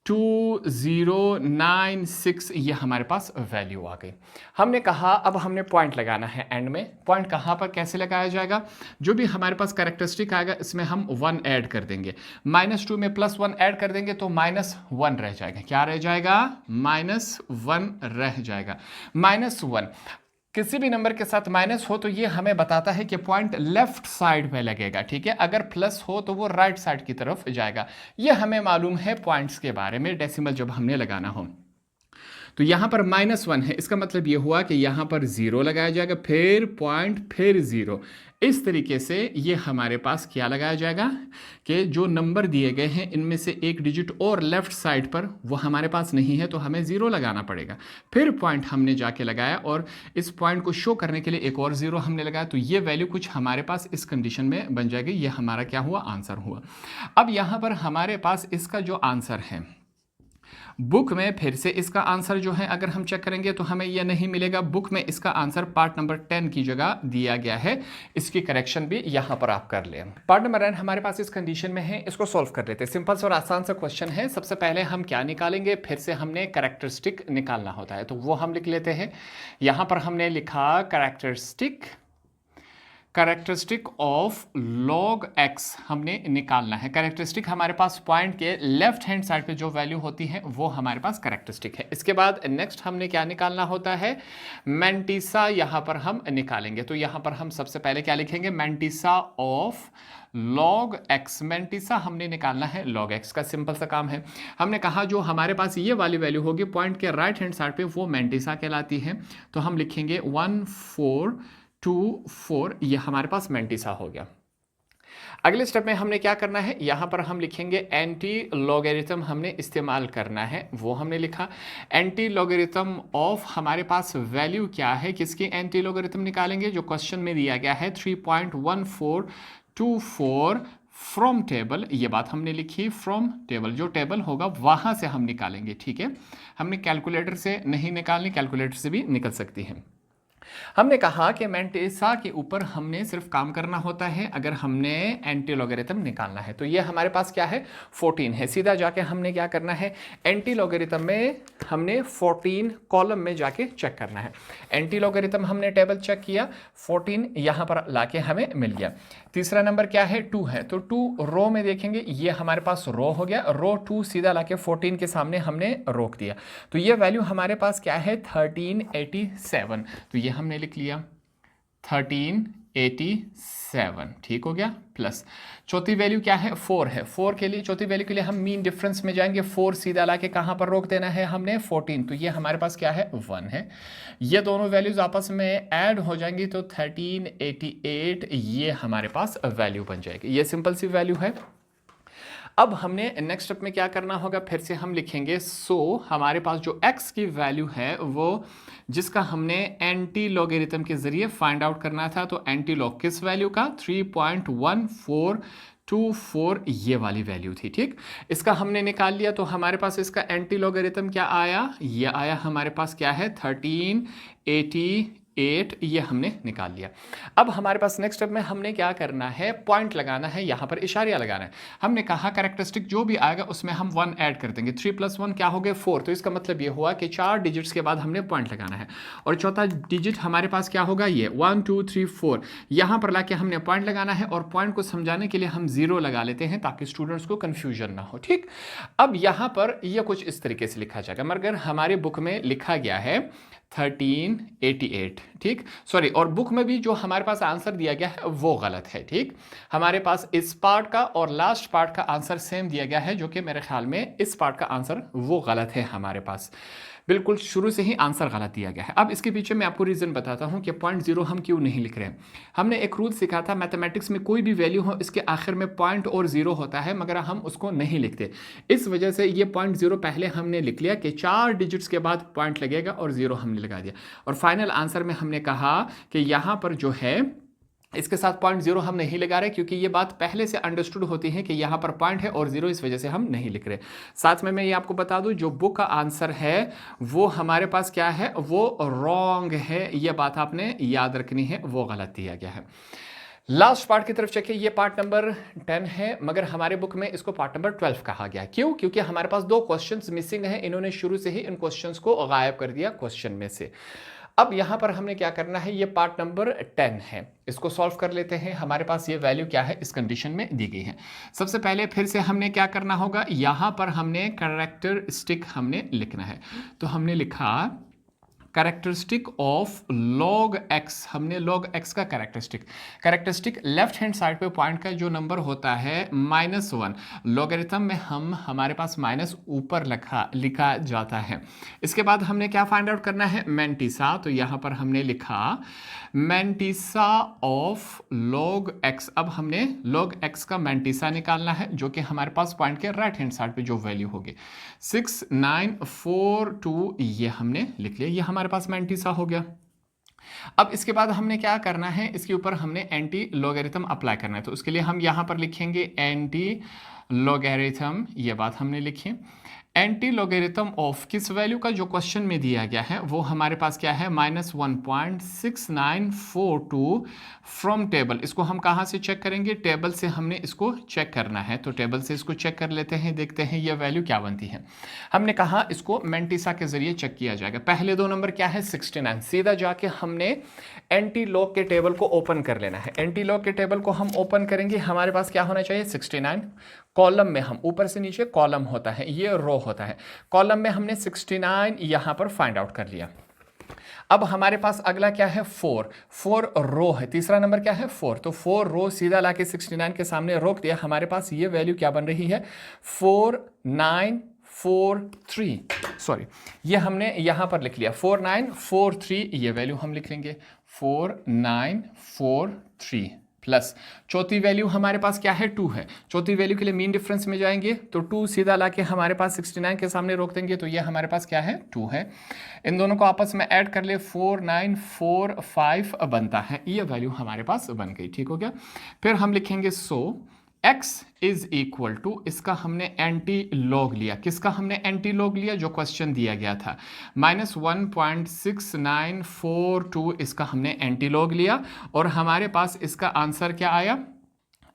2096, ये हमारे पास वैल्यू आ गई। हमने कहा अब हमने पॉइंट लगाना है एंड में। पॉइंट कहाँ पर कैसे लगाया जाएगा, जो भी हमारे पास कैरेक्टरिस्टिक आएगा इसमें हम 1 ऐड कर देंगे, -2 में +1 ऐड कर देंगे तो -1 रह जाएगा। क्या रह जाएगा, -1 रह जाएगा। -1 किसी भी नंबर के साथ माइनस हो तो ये हमें बताता है कि पॉइंट लेफ्ट साइड में लगेगा, ठीक है। अगर प्लस हो तो वो राइट साइड की तरफ जाएगा। ये हमें मालूम है पॉइंट्स के बारे में, डेसिमल जब हमने लगाना हो। तो यहाँ पर -1 है, इसका मतलब ये हुआ कि यहाँ पर 0 लगाया जाएगा, फिर पॉइंट, फिर 0। इस तरीके से ये हमारे पास क्या लगाया जाएगा कि जो नंबर दिए गए हैं इनमें से एक डिजिट और लेफ्ट साइड पर वो हमारे पास नहीं है तो हमें 0 लगाना पड़ेगा। फिर पॉइंट हमने जाके लगाया और इस पॉइंट को शो करने के लिए एक और 0 हमने लगाया, तो ये वैल्यू कुछ हमारे पास इस कंडीशन में बन जाएगी। ये हमारा क्या हुआ, आंसर हुआ। अब यहाँ पर हमारे पास इसका जो आंसर है बुक में, फिर से इसका आंसर जो है अगर हम चेक करेंगे तो हमें यह नहीं मिलेगा। बुक में इसका आंसर पार्ट नंबर 10 की जगह दिया गया है। इसकी करेक्शन भी यहां पर आप कर लें। पार्ट नंबर 9 हमारे पास इस कंडीशन में है, इसको सॉल्व कर लेते हैं। सिंपल सा और आसान सा क्वेश्चन है। सबसे पहले हम क्या निकालेंगे, फिर से हमने कैरेक्टरिस्टिक निकालना होता है तो वो हम लिख लेते हैं। यहां पर हमने लिखा कैरेक्टरिस्टिक ऑफ log x हमने निकालना है। कैरेक्टरिस्टिक हमारे पास पॉइंट के लेफ्ट हैंड साइड पे जो वैल्यू होती है वो हमारे पास कैरेक्टरिस्टिक है। इसके बाद नेक्स्ट हमने क्या निकालना होता है, मैंटिसा यहाँ पर हम निकालेंगे। तो यहाँ पर हम सबसे पहले क्या लिखेंगे, mantissa of log x। Mantissa हमने निकालना है log x का, सिंपल सा काम है। हमने कहा जो हमारे पास ये वाली वैल्यू होगी पॉइंट के राइट हैंड साइड पे वो मैंटिसा कहलाती है। तो हम लिखेंगे 1424, ये हमारे पास मैंटिसा हो गया। अगले स्टेप में हमने क्या करना है, यहां पर हम लिखेंगे एंटी लॉगरिथम हमने इस्तेमाल करना है। वो हमने लिखा एंटी लॉगरिथम ऑफ, हमारे पास वैल्यू क्या है, किसकी एंटी लॉगरिथम निकालेंगे, जो क्वेश्चन में दिया गया है 3.1424 फ्रॉम टेबल। ये बात हमने लिखी, फ्रॉम टेबल, जो टेबल होगा वहां से हम निकालेंगे, ठीक है। हमने कैलकुलेटर से नहीं निकालनी, कैलकुलेटर से भी निकल सकती है। हमने कहा कि मैंटिसा के ऊपर हमने सिर्फ काम करना होता है अगर हमने एंटी लॉगरिथम निकालना है। तो ये हमारे पास क्या है 14 है। सीधा जाके हमने क्या करना है, एंटी लॉगरिथम में हमने 14 कॉलम में जाके चेक करना है। एंटी लॉगरिथम हमने टेबल चेक किया, 14 यहाँ पर लाके हमें मिल गया। तीसरा नंबर क्या है 2 है, तो 2 रो में देखेंगे, ये हमारे पास रो हो गया। रो 2 सीधा लाके 14 के सामने हमने रोक दिया। तो ये वैल्यू हमारे पास क्या है 1387। तो ये हमने लिख लिया 1387, ठीक हो गया। प्लस चौथी वैल्यू क्या है 4 है। 4 के लिए, चौथी वैल्यू के लिए हम मीन डिफरेंस में जाएंगे। 4 सीधा लाके कहां पर रोक देना है हमने 14। तो ये हमारे पास क्या है 1 है। ये दोनों वैल्यूज आपस में ऐड हो जाएंगी तो 1388 ये हमारे पास वैल्यू बन जाएगी। ये सिंपल सी वैल्यू है। अब हमने नेक्स्ट स्टेप में क्या करना होगा, फिर से हम लिखेंगे हमारे पास जो x की वैल्यू है वो जिसका हमने एंटी लॉगरिथम के जरिए फाइंड आउट करना था, तो एंटी लॉग किस वैल्यू का 3.1424 ये वाली वैल्यू थी। ठीक, इसका हमने निकाल लिया, तो हमारे पास इसका एंटी लॉगरिथम क्या आया, ये आया हमारे पास क्या है 1388, ये हमने निकाल लिया। अब हमारे पास नेक्स्ट स्टेप में हमने क्या करना है, पॉइंट लगाना है, यहां पर इशारिया लगाना है। हमने कहा कैरेक्टरिस्टिक जो भी आएगा उसमें हम 1 ऐड कर देंगे, 3 + 1 क्या हो गया 4, तो इसका मतलब ये हुआ कि 4 डिजिट्स के बाद हमने पॉइंट लगाना है, और चौथा डिजिट हमारे पास क्या होगा, ये 1 2 3 4, यहां पर लाके हमने पॉइंट लगाना है, और पॉइंट को समझाने के लिए हम 0 लगा लेते हैं ताकि स्टूडेंट्स को कंफ्यूजन ना हो। ठीक, अब यहां पर यह कुछ इस तरीके से लिखा जाएगा, मगर हमारे बुक में लिखा गया है 1388। ठीक, सॉरी, और बुक में भी जो हमारे पास आंसर दिया गया है वो गलत है। ठीक, हमारे पास इस पार्ट का और लास्ट पार्ट का आंसर सेम दिया गया है, जो कि मेरे ख्याल में इस पार्ट का आंसर वो गलत है, हमारे पास बिल्कुल शुरू से ही आंसर गलत दिया गया है। अब इसके पीछे मैं आपको रीजन बताता हूं कि 0.0 हम क्यों नहीं लिख रहे हैं। हमने एक रूल सीखा था, मैथमेटिक्स में कोई भी वैल्यू हो इसके आखिर में पॉइंट और 0 होता है, मगर हम उसको नहीं लिखते। इस वजह से ये 0.0 पहले हमने लिख लिया कि 4 डिजिट्स के बाद पॉइंट लगेगा, और 0 हमने लगा दिया, और फाइनल आंसर में हमने कहा कि यहां पर जो है इसके साथ 0.0 हम नहीं लगा रहे, क्योंकि ये बात पहले से अंडरस्टूड होती है कि यहाँ पर पॉइंट है और 0, इस वजह से हम नहीं लिख रहे। साथ में मैं ये आपको बता दूं, जो बुक का आंसर है वो हमारे पास क्या है, वो रॉन्ग है, ये बात आपने याद रखनी है, वो गलत दिया गया है। लास्ट पार्ट की तरफ चेकिए, ये पार्ट नंबर 10 है, मगर हमारे बुक में इसको पार्ट नंबर 12 कहा गया। क्यों? क्योंकि हमारे पास 2 क्वेश्चंस मिसिंग हैं, इन्होंने शुरू से ही इन क्वेश्चंस को गायब कर दिया क्वेश्चन में से। अब यहां पर हमने क्या करना है, ये पार्ट नंबर 10 है, इसको सॉल्व कर लेते हैं। हमारे पास ये वैल्यू क्या है, इस कंडीशन में दी गई है। सबसे पहले फिर से हमने क्या करना होगा, यहां पर हमने कैरेक्टरिस्टिक हमने लिखना है, तो हमने लिखा कैरेक्टरिस्टिक ऑफ log x, हमने log x का कैरेक्टरिस्टिक लेफ्ट हैंड साइड पे पॉइंट का जो नंबर होता है -1, लॉगरिथम में हमारे पास माइनस ऊपर लिखा जाता है। इसके बाद हमने क्या फाइंड आउट करना है, मैंटिसा, तो यहां पर हमने लिखा मैंटिसा ऑफ log x। अब हमने log x का मैंटिसा निकालना है, जो कि हमारे पास पॉइंट के राइट हैंड साइड पे जो वैल्यू होगी 6942, ये हमने लिख लिया, ये हमारे पास मैंटिसा हो गया। अब इसके बाद हमने क्या करना है, इसके ऊपर हमने एंटी लॉगरिथम अप्लाई करना है, तो उसके लिए हम यहां पर लिखेंगे एंटी लॉगरिथम, ये बात हमने लिखी। एंटी लॉगरिथम ऑफ किस वैल्यू का, जो क्वेश्चन में दिया गया है वो हमारे पास क्या है -1.6942 फ्रॉम टेबल। इसको हम कहाँ से चेक करेंगे, टेबल से हमने इसको चेक करना है, तो टेबल से इसको चेक कर लेते हैं, देखते हैं ये वैल्यू क्या बनती है। हमने कहा इसको मैंटिसा के जरिए चेक किया जाएगा। पहले 2 नंबर क्या है 69, सीधा जाके हमने एंटी लॉग के टेबल को ओपन कर लेना है। एंटी लॉग के टेबल को हम ओपन करेंगे, हमारे पास क्या होना चाहिए 69, कॉलम में हम ऊपर से नीचे कॉलम होता है, ये रो होता है, कॉलम में हमने 69 यहां पर फाइंड आउट कर लिया। अब हमारे पास अगला क्या है 4 रो है, तीसरा नंबर क्या है 4, तो 4 रो सीधा लाके 69 के सामने रोक दिया। हमारे पास ये वैल्यू क्या बन रही है 4943, सॉरी ये हमने यहां पर लिख लिया 4943, ये वैल्यू हम लिख लेंगे 4943 प्लस चौथी वैल्यू हमारे पास क्या है 2 है। चौथी वैल्यू के लिए मीन डिफरेंस में जाएंगे, तो 2 सीधा लाके हमारे पास 69 के सामने रोक देंगे, तो ये हमारे पास क्या है 2 है। इन दोनों को आपस में ऐड कर ले 4945 बनता है, ये वैल्यू हमारे पास बन गई। ठीक हो गया। फिर हम लिखेंगे x इज इक्वल टू, इसका हमने एंटी लॉग लिया, किसका हमने एंटी लॉग लिया, जो क्वेश्चन दिया गया था -1.6942, इसका हमने एंटी लॉग लिया, और हमारे पास इसका आंसर क्या आया,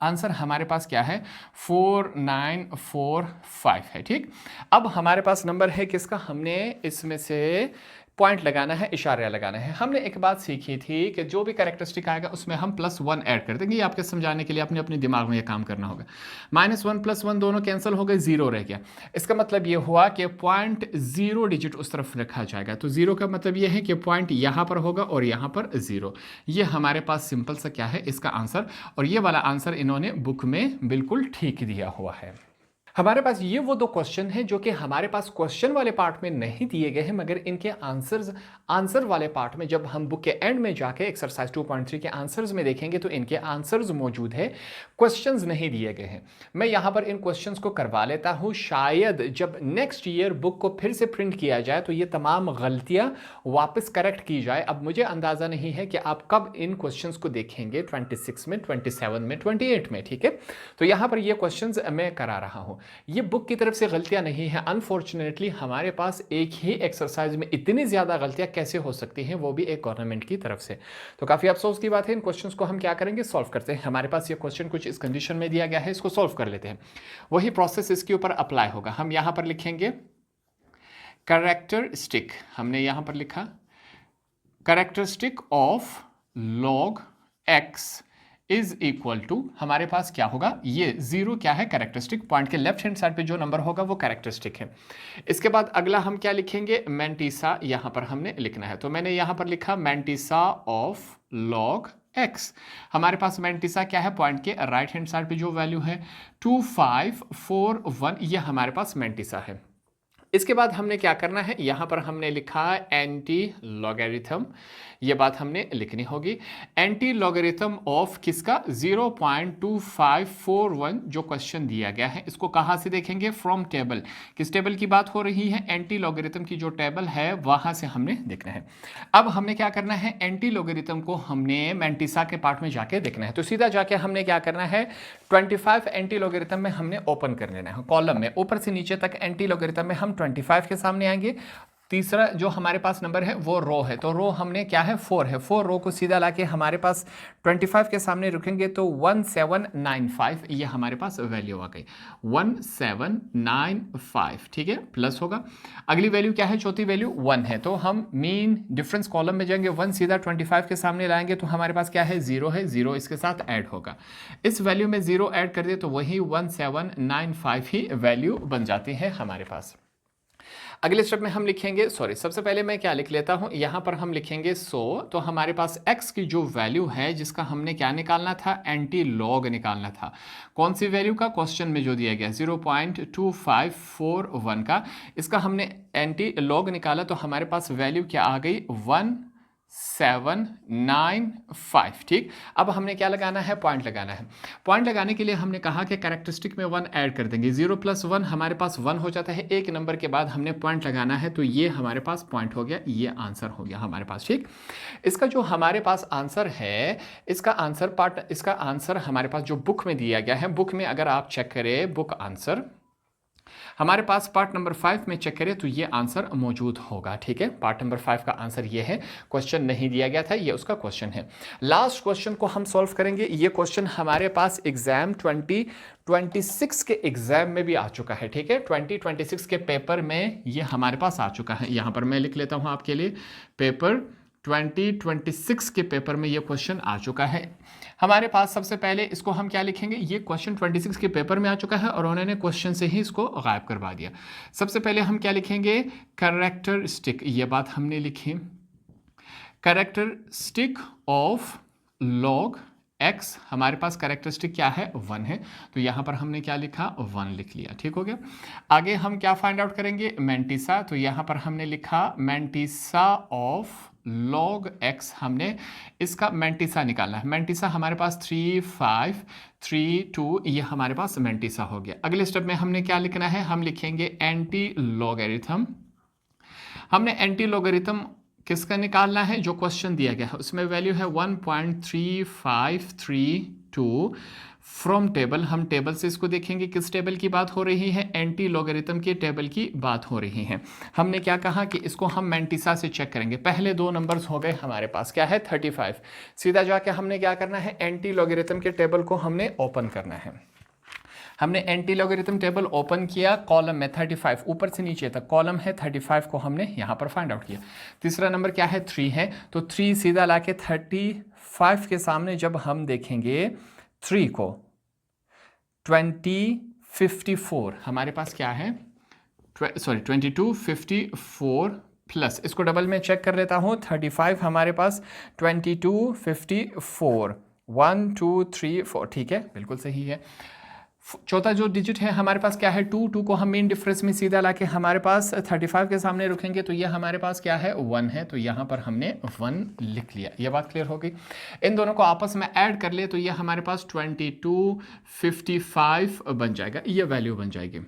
आंसर हमारे पास क्या है 4945 है। ठीक, अब हमारे पास नंबर है किसका, हमने इसमें से पॉइंट लगाना है, इशारा लगाना है। हमने एक बात सीखी थी कि जो भी कैरेक्टरिस्टिक आएगा उसमें हम +1 ऐड कर देंगे, ये आपके समझाने के लिए आपने अपने दिमाग में ये काम करना होगा। -1 + 1 दोनों कैंसिल हो गए, 0 रह गया। इसका मतलब ये हुआ कि पॉइंट 0 डिजिट उस तरफ रखा जाएगा, तो 0 का मतलब ये है कि पॉइंट यहाँ पर होगा और यहाँ पर 0। ये हमारे पास सिंपल सा क्या है इसका आंसर, और ये वाला आंसर इन्होंने बुक में बिल्कुल ठीक दिया हुआ है। हमारे पास ये वो दो क्वेश्चन हैं जो कि हमारे पास क्वेश्चन वाले पार्ट में नहीं दिए गए हैं, मगर इनके आंसर वाले पार्ट में जब हम बुक के एंड में जाके एक्सरसाइज 2.3 के आंसर्स में देखेंगे तो इनके आंसर्स मौजूद है, क्वेश्चंस नहीं दिए गए हैं। मैं यहाँ पर इन क्वेश्चंस को करवा लेता हूँ, शायद जब नेक्स्ट ईयर बुक को फिर से प्रिंट किया जाए तो ये तमाम गलतियाँ वापस करेक्ट की जाए। अब मुझे अंदाज़ा नहीं है कि आप कब इन क्वेश्चंस को देखेंगे, 26 में, 27 में, 28 में, ठीक है। तो यहाँ पर ये क्वेश्चंस मैं करा रहा हूँ, ये बुक की तरफ से गलतियां नहीं है। अनफॉर्चुनेटली हमारे पास एक ही एक्सरसाइज में इतनी ज़्यादा गलतियां कैसे हो सकती हैं, वो भी एक गवर्नमेंट की तरफ से। तो काफ़ी अफसोस की बात है। इन क्वेश्चंस को हम क्या करेंगे, सॉल्व करते हैं। हमारे पास ये क्वेश्चन कुछ इस कंडीशन में दिया गया है, इसको सॉल्व कर लेते हैं। वही प्रोसेस इसके ऊपर अप्लाई होगा। हम यहाँ पर लिखेंगे कैरेक्टरिस्टिक, हमने यहाँ पर लिखा characteristic of log x is equal to, हमारे पास क्या होगा, ये जीरो क्या है, कैरेक्टरिस्टिक। पॉइंट के लेफ्ट हैंड साइड पे जो नंबर होगा वो कैरेक्टरिस्टिक है। इसके बाद अगला हम क्या लिखेंगे, मैंटीसा यहाँ पर हमने लिखना है। तो मैंने यहाँ पर लिखा मैंटीसा ऑफ log x। हमारे पास मैंटीसा क्या है, पॉइंट के राइट हैंड साइड पे जो वैल्यू है 2541, ये हमारे पास मैंटीसा है। इसके बाद हमने क्या करना है, यहाँ पर हमने लिखा एंटी लॉगरिथम, ये बात हमने लिखनी होगी। एंटी लॉगरिथम ऑफ किसका, 0.2541 जो क्वेश्चन दिया गया है, इसको कहाँ से देखेंगे, फ्रॉम टेबल। किस टेबल की बात हो रही है, एंटी लॉगरिथम की जो टेबल है वहाँ से हमने देखना है। अब हमने क्या करना है, एंटी लॉगरिथम को हमने मैंटीसा के पार्ट में जाके देखना है। तो सीधा जाके हमने क्या करना है, 25 एंटी लॉगरिथम में हमने ओपन कर लेना है, कॉलम में ऊपर से नीचे तक एंटी लॉगरिथम में हम 25 के सामने आएंगे। तीसरा जो हमारे पास नंबर है वो रो है, तो रो हमने क्या है, 4 है। 4 रो को सीधा लाके हमारे पास 25 के सामने रुकेंगे तो 1795, ये हमारे पास वैल्यू आ गई 1795, ठीक है, प्लस होगा। अगली वैल्यू क्या है, चौथी वैल्यू 1 है, तो हम मीन डिफरेंस कॉलम में जाएंगे, 1 सीधा 25 के सामने लाएंगे तो हमारे पास क्या है, 0 है, 0 इसके साथ ऐड होगा। इस वैल्यू में 0 ऐड कर दे तो वही 1795 ही वैल्यू बन जाती है हमारे पास। अगले स्टेप में हम लिखेंगे, सबसे पहले मैं क्या लिख लेता हूं, यहां पर हम लिखेंगे 100। तो हमारे पास x की जो वैल्यू है, जिसका हमने क्या निकालना था, एंटी लॉग निकालना था। कौन सी वैल्यू का, क्वेश्चन में जो दिया गया 0.2541 का, इसका हमने एंटी लॉग निकाला तो हमारे पास वैल्यू क्या आ गई, 1795, ठीक। अब हमने क्या लगाना है, पॉइंट लगाना है। पॉइंट लगाने के लिए हमने कहा कि कैरेक्टरिस्टिक में 1 ऐड कर देंगे, 0 + 1 हमारे पास 1 हो जाता है। एक नंबर के बाद हमने पॉइंट लगाना है, तो ये हमारे पास पॉइंट हो गया, ये आंसर हो गया हमारे पास, ठीक। इसका जो हमारे पास आंसर है, इसका आंसर हमारे पास जो बुक में दिया गया है, बुक में अगर आप चेक करें बुक आंसर, हमारे पास पार्ट नंबर 5 में चेक करें तो ये आंसर मौजूद होगा, ठीक है। पार्ट नंबर 5 का आंसर ये है, क्वेश्चन नहीं दिया गया था, ये उसका क्वेश्चन है। लास्ट क्वेश्चन को हम सॉल्व करेंगे। ये क्वेश्चन हमारे पास एग्जाम 2026 के एग्जाम में भी आ चुका है, ठीक है। 2026 के पेपर में ये हमारे पास आ चुका है। यहाँ पर मैं लिख लेता हूँ आपके लिए, पेपर 2026 के पेपर में ये क्वेश्चन आ चुका है हमारे पास। सबसे पहले इसको हम क्या लिखेंगे, ये क्वेश्चन 26 के पेपर में आ चुका है और उन्होंने क्वेश्चन से ही इसको गायब करवा दिया। सबसे पहले हम क्या लिखेंगे, कैरेक्टरिस्टिक, ये बात हमने लिखी, कैरेक्टरिस्टिक ऑफ लॉग x, हमारे पास कैरेक्टरिस्टिक क्या है, 1 है, तो यहाँ पर हमने क्या लिखा, 1 लिख लिया, ठीक हो गया। आगे हम क्या फाइंड आउट करेंगे, मैंटीसा, तो यहाँ पर हमने लिखा मैंटीसा ऑफ log x, हमने इसका मैंटीसा निकालना है। मैंटीसा हमारे पास 3532, ये हमारे पास मैंटीसा हो गया। अगले स्टेप में हमने क्या लिखना है, हम लिखेंगे एंटी लॉगरिथम। हमने एंटी लॉगरिथम किसका निकालना है, जो क्वेश्चन दिया गया है उसमें वैल्यू है 1.3532 फ्रॉम टेबल। हम टेबल से इसको देखेंगे, किस टेबल की बात हो रही है, एंटी लॉगरिथम के टेबल की बात हो रही है। हमने क्या कहा कि इसको हम मैंटीसा से चेक करेंगे। पहले दो नंबर्स हो गए हमारे पास, क्या है, 35। सीधा जाके हमने क्या करना है, एंटी लॉगरिथम के टेबल को हमने ओपन करना है। हमने एंटी लॉगरिथम टेबल ओपन किया, कॉलम में 35 ऊपर से नीचे तक कॉलम है, 35 को हमने यहाँ पर फाइंड आउट किया। तीसरा नंबर क्या है, 3 है, तो 3 सीधा लाके 35 के सामने जब हम देखेंगे 3 को, 2054 हमारे पास क्या है, 2254 प्लस, इसको डबल में चेक कर लेता हूँ, 35 हमारे पास 2254, 1 2 3 4, ठीक है, बिल्कुल सही है। चौथा जो डिजिट है हमारे पास क्या है 2 को हम मेन डिफरेंस में सीधा लाके हमारे पास 35 के सामने रखेंगे तो ये हमारे पास क्या है 1 है, तो यहाँ पर हमने 1 लिख लिया। ये बात क्लियर हो गई। इन दोनों को आपस में ऐड कर ले तो ये हमारे पास 2255 बन जाएगा, ये वैल्यू बन जाएगी।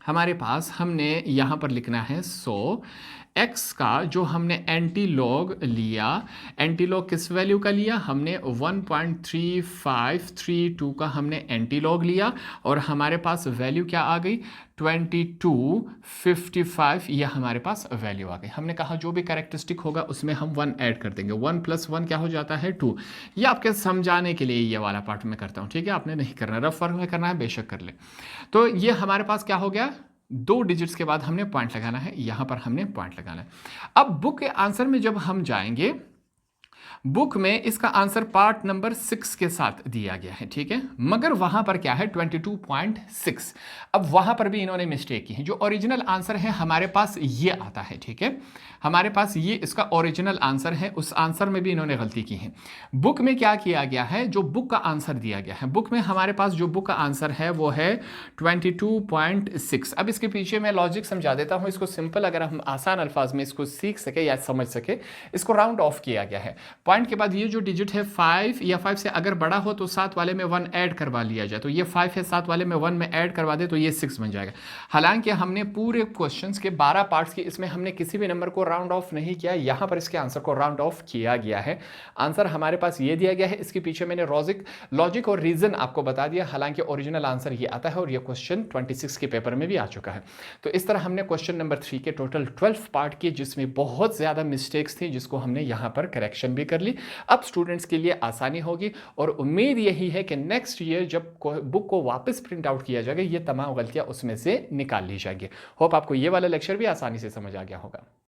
हमारे पास हमने यहाँ पर लिखना है 100 x का जो हमने एंटीलॉग लिया, एंटीलॉग किस वैल्यू का लिया हमने 1.3532 का हमने एंटीलॉग लिया और हमारे पास वैल्यू क्या आ गई 2255, यह हमारे पास वैल्यू आ गई। हमने कहा जो भी कैरेक्टरिस्टिक होगा उसमें हम 1 ऐड कर देंगे, 1 + 1 क्या हो जाता है 2। ये आपके समझाने के लिए ये वाला पार्ट में करता हूँ, ठीक है, आपने नहीं करना, रफ वर्क में करना है बेशक कर ले। तो ये हमारे पास क्या हो गया 2 डिजिट्स के बाद हमने पॉइंट लगाना है, यहां पर हमने पॉइंट लगाना है। अब बुक के आंसर में जब हम जाएंगे, बुक में इसका आंसर पार्ट नंबर 6 के साथ दिया गया है, ठीक है, मगर वहां पर क्या है 22.6। अब वहां पर भी इन्होंने मिस्टेक की है। जो ओरिजिनल आंसर है हमारे पास ये आता है, ठीक है, हमारे पास ये इसका ओरिजिनल आंसर है, उस आंसर में भी इन्होंने गलती की है। बुक में क्या किया गया है, जो बुक का आंसर दिया गया है, बुक में हमारे पास जो बुक का आंसर है वो है 22.6। अब इसके पीछे मैं लॉजिक समझा देता हूं, इसको सिंपल अगर हम आसान अल्फाज में इसको सीख सके या समझ सके, इसको राउंड ऑफ किया गया है। पॉइंट के बाद ये जो डिजिट है 5 या 5 से अगर बड़ा हो तो 7 वाले में 1 ऐड करवा लिया जाए, तो ये 5 है, 7 वाले में 1 में ऐड करवा दे तो ये 6 बन जाएगा। हालांकि हमने पूरे क्वेश्चंस के 12 पार्ट्स की, इसमें हमने किसी भी नंबर को राउंड ऑफ नहीं किया, यहां पर इसके आंसर को राउंड ऑफ किया गया है। आंसर हमारे पास ये दिया गया है, इसके पीछे मैंने लॉजिक और रीजन आपको बता दिया। हालांकि ओरिजिनल आंसर ये आता है और ये क्वेश्चन 26 के पेपर में भी आ चुका है। तो इस तरह हमने क्वेश्चन नंबर 3 के टोटल 12 पार्ट किए, जिसमें बहुत ज्यादा मिस्टेक्स थी, जिसको हमने यहां पर करेक्शन भी कर ली। अब स्टूडेंट्स के लिए आसानी होगी और उम्मीद यही है कि नेक्स्ट ईयर जब बुक को वापस प्रिंट आउट किया जाएगा ये तमाम गलतियां उसमें से निकाल ली जाएंगी। होप आपको ये वाला लेक्चर भी आसानी से समझ आ गया होगा।